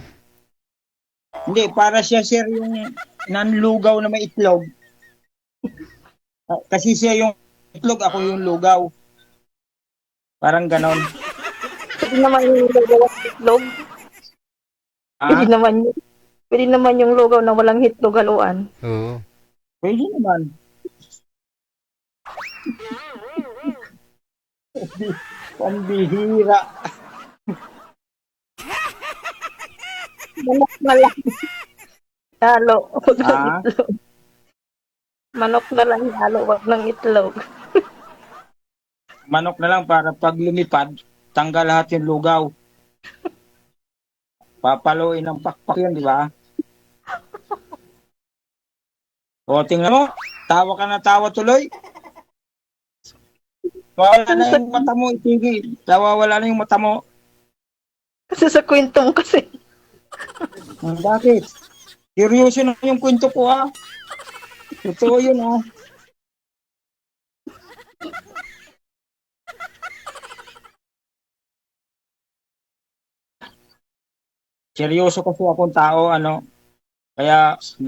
Hindi, para siya, sir, yung nanlugaw na may itlog. Kasi siya yung itlog, ako yung lugaw. Parang ganon. Pwede naman yung lugaw at itlog. Pwede Ah, naman yun. Pwede naman yung lugaw na walang itlog haluan. Oo. pwede naman. Pambihira. Manok na lang. Halo. Huwag ng Ah? itlog. Manok na lang halo. Huwag ng itlog. Manok na lang para pag lumipad, tanggal lahat yung lugaw. Papaluin ng pakpak yun, di ba? O, tingnan mo. Tawa ka na tawa tuloy. Wala na yung mata mo, itigil. Wala na yung mata mo. Kasi sa kwento mo kasi. Bakit? Seryoso na yung kwento ko, ah. Totoo yun, ah. Seryoso kasi akong tao, kaya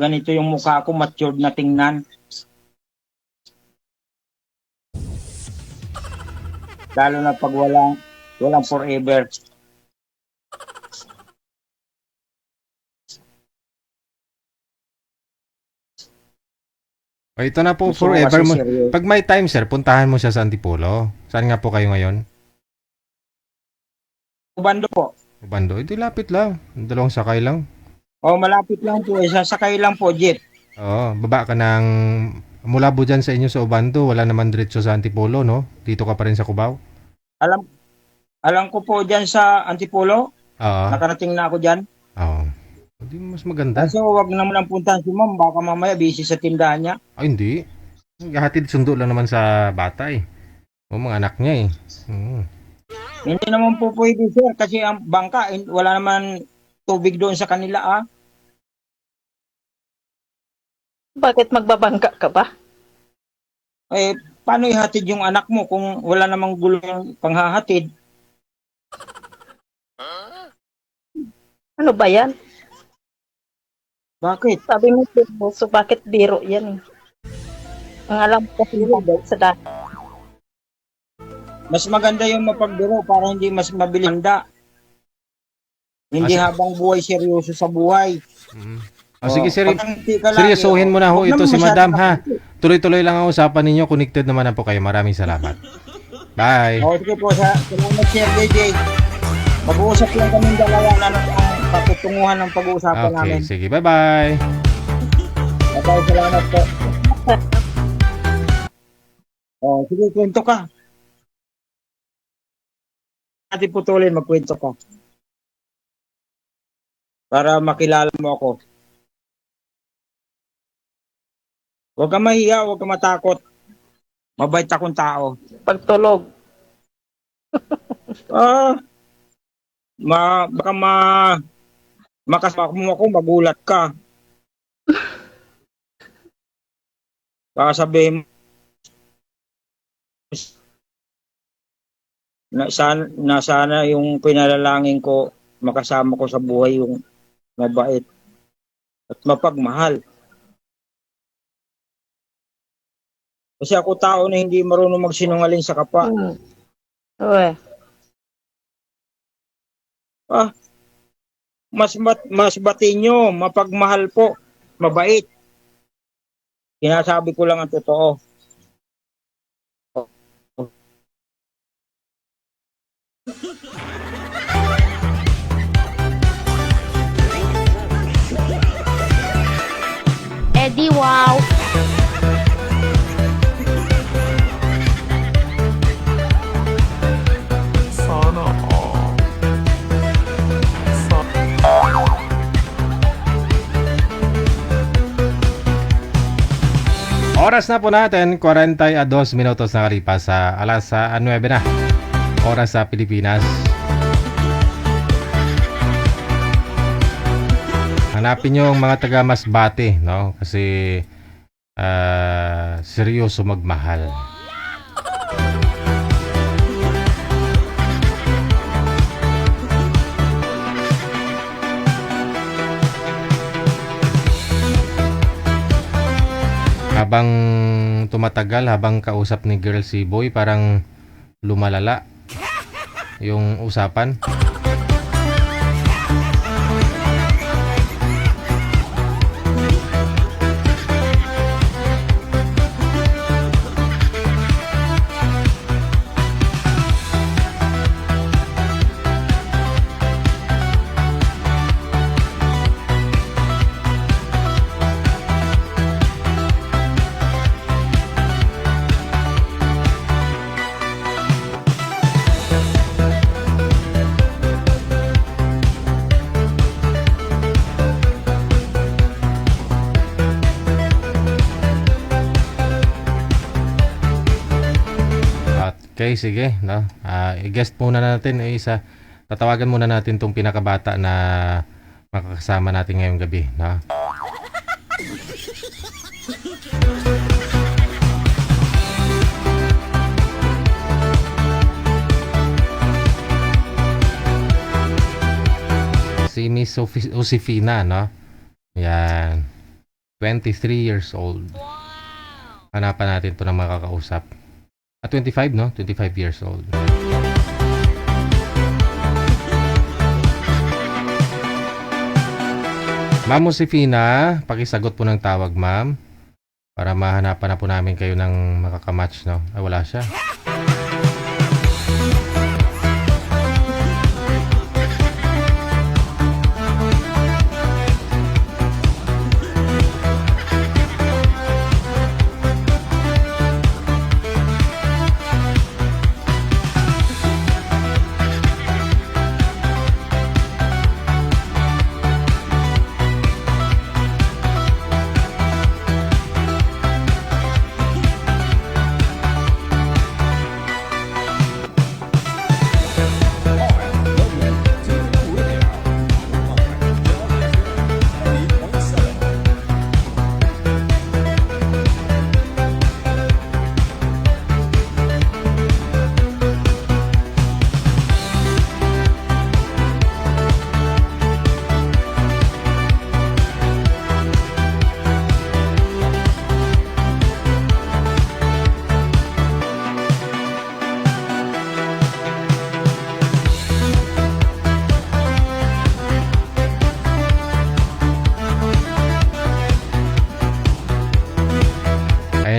ganito yung mukha ko, matured na tingnan. Lalo na pag walang forever. O, ito na po, Gusto ko forever kasi mo. seryoso. Pag may time, sir, puntahan mo siya sa Antipolo. Saan nga po kayo ngayon? Bando po. Bando, ito lapit lang. Dalawang sakay lang. O, malapit lang po. Sasakay lang po, jeep. Oo, baba ka ng mula po dyan sa inyo sa Obando, wala naman diretso sa Antipolo, no? Dito ka pa rin sa Cubao. Alam ko po dyan sa Antipolo. Oo. Nakarating na ako dyan. Oo. Hindi mas maganda. Kaso wag naman ang puntahan si ma'am. Baka mamaya busy sa tindahan niya. Ay, hindi. Hatid sundo lang naman sa bata eh. O mga anak niya eh. Hindi naman po pwede, sir. Kasi ang bangka, wala naman tubig doon sa kanila, ah. Bakit magbabangga ka ba? Eh, paano ihatid yung anak mo kung wala namang gulo yung panghahatid? Ano ba yan? Bakit? Sabi mo seryoso, bakit biro yan? Ang alam ko kasi sa dati. Mas maganda yung mapagbiro para hindi mas mabilis handa. Hindi habang buhay seryoso sa buhay. Sige, pagangti ka lang, seryosohin mo na ho huwag ito naman si Madam, masyadong ha? makangiti. Tuloy-tuloy lang ang usapan ninyo. Connected naman na po kayo. Maraming salamat. Bye. Sige po, salamat Sir JJ. Mag-uusap lang kami dalawa na ng patutunguhan ng pag-uusapan namin. Okay, sige. Bye-bye. Bye, salamat po. Sige, kwento ka. Natin putulin, magkwento ka. Para makilala mo ako. Huwag ka mahiya, huwag ka matakot. Mabait akong tao. Pagtulog. Baka makasama mo ako, magulat ka. Baka sabihin mo, na sana yung pinalalangin ko, makasama ko sa buhay yung mabait at mapagmahal. Kasi ako tao na hindi marunong magsinungaling sa kapwa. Uwe. Mas bati nyo, mapagmahal po, mabait. Sinasabi ko lang ang totoo. Eddie, wow! Oras na po natin, 42 minutos na kalipas sa alas 9 na. Oras sa Pilipinas. Hanapin nyo yung mga taga Masbate, no? Kasi seryoso magmahal. Habang tumatagal, habang kausap ni girl si boy, parang lumalala yung usapan. Okay, sige, no. I-guest muna natin isa. Tatawagan muna natin tong pinakabata na makakasama natin ngayong gabi, no. Si Miss Josefina, no. Yan. 23 years old. Hanapan natin 'to ng makakausap. 25, no? 25 years old. Ma'am Josefina, pakisagot po ng tawag, ma'am. Para mahanapan na po namin kayo ng makakamatch, no? Ay, wala siya.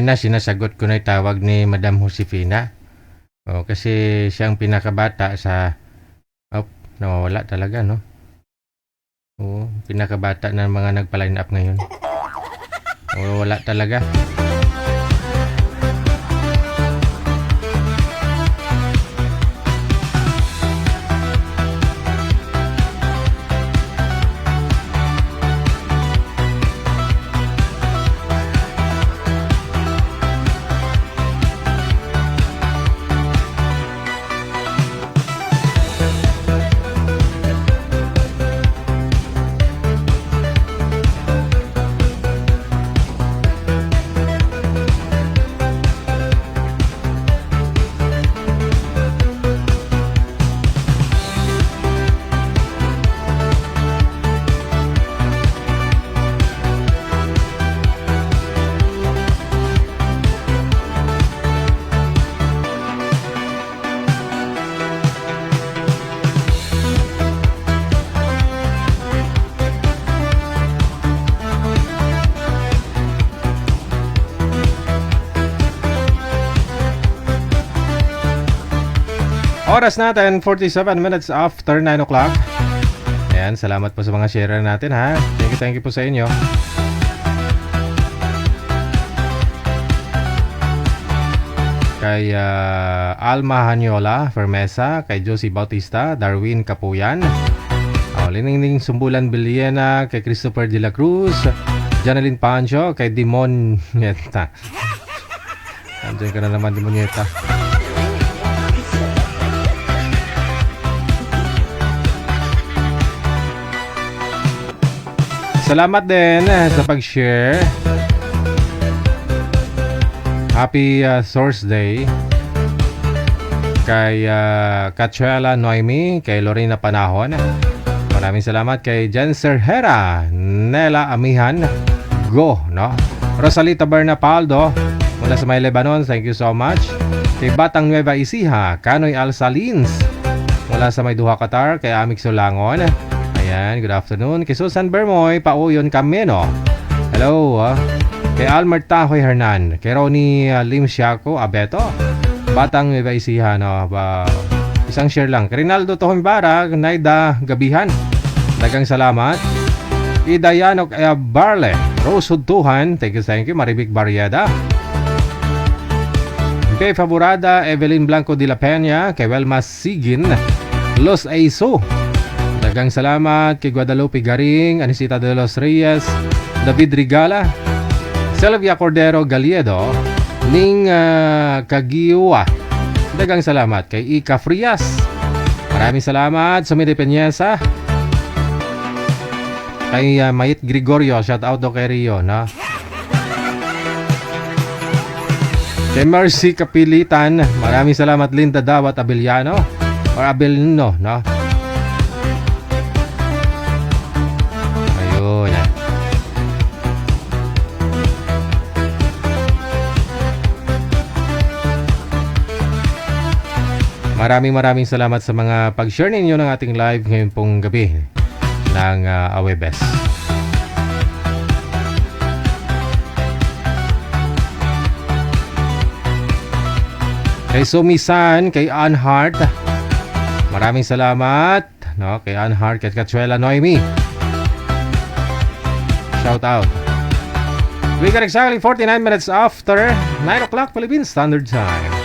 Kanina sinasagot ko na yung tawag ni Madam Josefina. Kasi siyang pinakabata sa... nawawala talaga, no? Pinakabata ng mga nagpa-line up ngayon. Wala talaga. Oras natin, 47 minutes after 9 o'clock. Ayan, salamat po sa mga sharer natin, ha. Thank you po sa inyo. Kay Alma Hanyola Fermesa, kay Josie Bautista, Darwin Kapuyan, Liningning Sumbulan Biliena, kay Christopher De La Cruz, Janeline Pancho, kay Dimon Nieta. Andiyan ka na naman, Dimon Nieta. Salamat din sa pag-share. Happy Source Day kay Cachuela Noemi, kay Lorena Panahon. Maraming salamat kay Jenser Hera, Nela Amihan, Go, no? Rosalita Bernapaldo mula sa May Lebanon, thank you so much. Kay Batang Nueva Ecija, Kanoy Alsalins mula sa May Duha, Qatar, kay Amik Solangon. Ayan, good afternoon. Kay Susan Bermoy, Pauyon Camino. Hello. Kay Almer Tahoy Hernan. Kay Ronnie Lim Siaco Abeto. Batang Nueva Ecija, no? Isang share lang. Kay Rinaldo Tohimbara, Naida Gabihan. Dagang salamat. Idayanok Barle. Rose Hudtuhan. Thank you. Maribik Barrieda. Kay Favorada, Evelyn Blanco de la Peña. Kay Welma Sigin. Los Aiso. Dagang salamat kay Guadalupe Garing, Anisita de los Reyes, David Rigala, Selvia Cordero Galiedo, Ning Kagiwa. Dagang salamat kay Ika Frias. Maraming salamat Sumide Peñesa. Kay Mayit Gregorio, shout out do kay Rio, no? Kay Mercy Kapilitan, maraming salamat Linda Dawat Abeliano or Abelino, no? Maraming salamat sa mga pag-share ninyo ng ating live ngayon pong gabi ng Awebes. Kay Sumisan, kay Anhart, maraming salamat, no? Kay Anhart, kay Cachuela Noemi. Shout out. We got exactly 49 minutes after 9 o'clock Philippine Standard Time.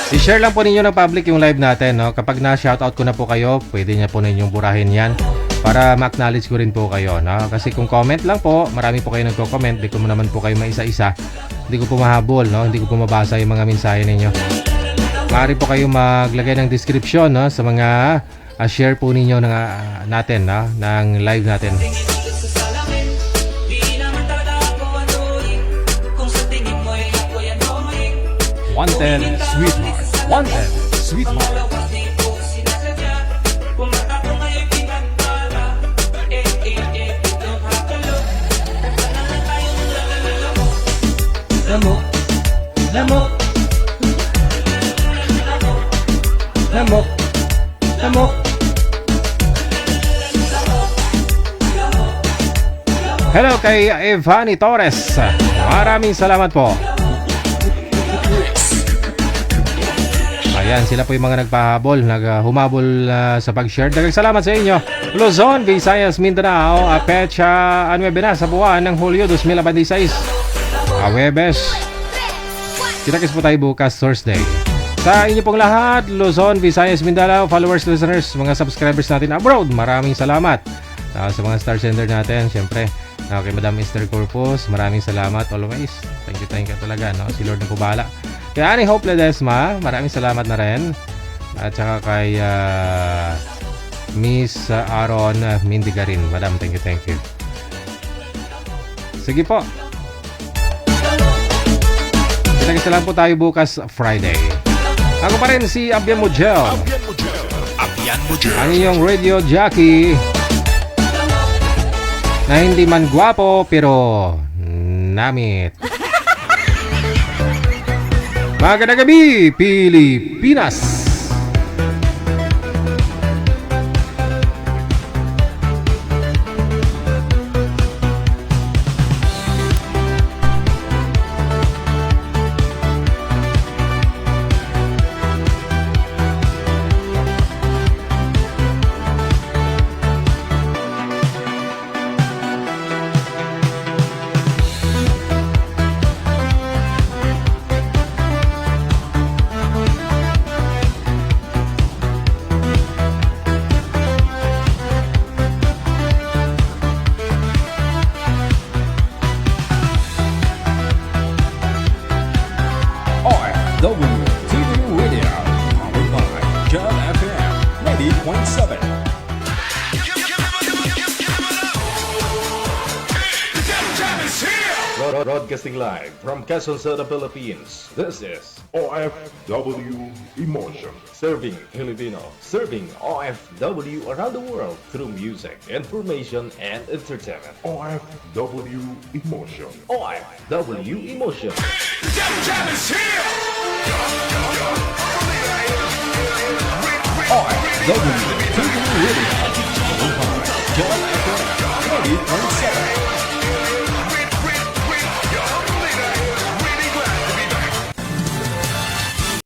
I-share lang po ninyo ng public yung live natin, no? Kapag na-shoutout ko na po kayo, pwede niya po ninyong burahin yan para ma-acknowledge ko rin po kayo, no? Kasi kung comment lang po, marami po kayo nagko-comment, di ko naman po kayo maisa-isa, hindi ko po mahabol, no? Hindi ko po mabasa yung mga mensahe ninyo. Maaari po kayo maglagay ng description, no? Sa mga share po ninyo ng, natin, no? Ng live natin. Wanted, sweetheart. Wanted, sweetheart. Lamok. Lamok. Lamok. Hello kay Evani Torres. Maraming salamat po. Ayan, sila po yung mga nagpahabol, humabol sa pag-share. Dagang salamat sa inyo. Luzon, Visayas, Mindanao, Pecha, 9 na sa buwan ng Hulyo 2026. Webes. Kita-kits po tayo bukas Thursday. Sa inyo pong lahat, Luzon, Visayas, Mindanao, followers, listeners, mga subscribers natin abroad, maraming salamat. Sa mga star sender natin, syempre, kay Madam Esther Corpus, maraming salamat always. Thank you talaga, no? Si Lord na po bahala. Kay Annie Hope Ledesma, maraming salamat na rin. At saka kay Miss Aaron Mindigarin. Madam, thank you. Sige po. Kita-kita lang po tayo bukas Friday. Ako pa rin si Abian Mujel. Ang inyong radio jockey na hindi man gwapo pero namit. Magandang gabi, Pilipinas! Broadcasting live from Quezon City, Philippines. This is OFW Emotion. Serving Filipino, serving OFW around the world through music, information, and entertainment. OFW Emotion. OFW Emotion. OFW TV Radio.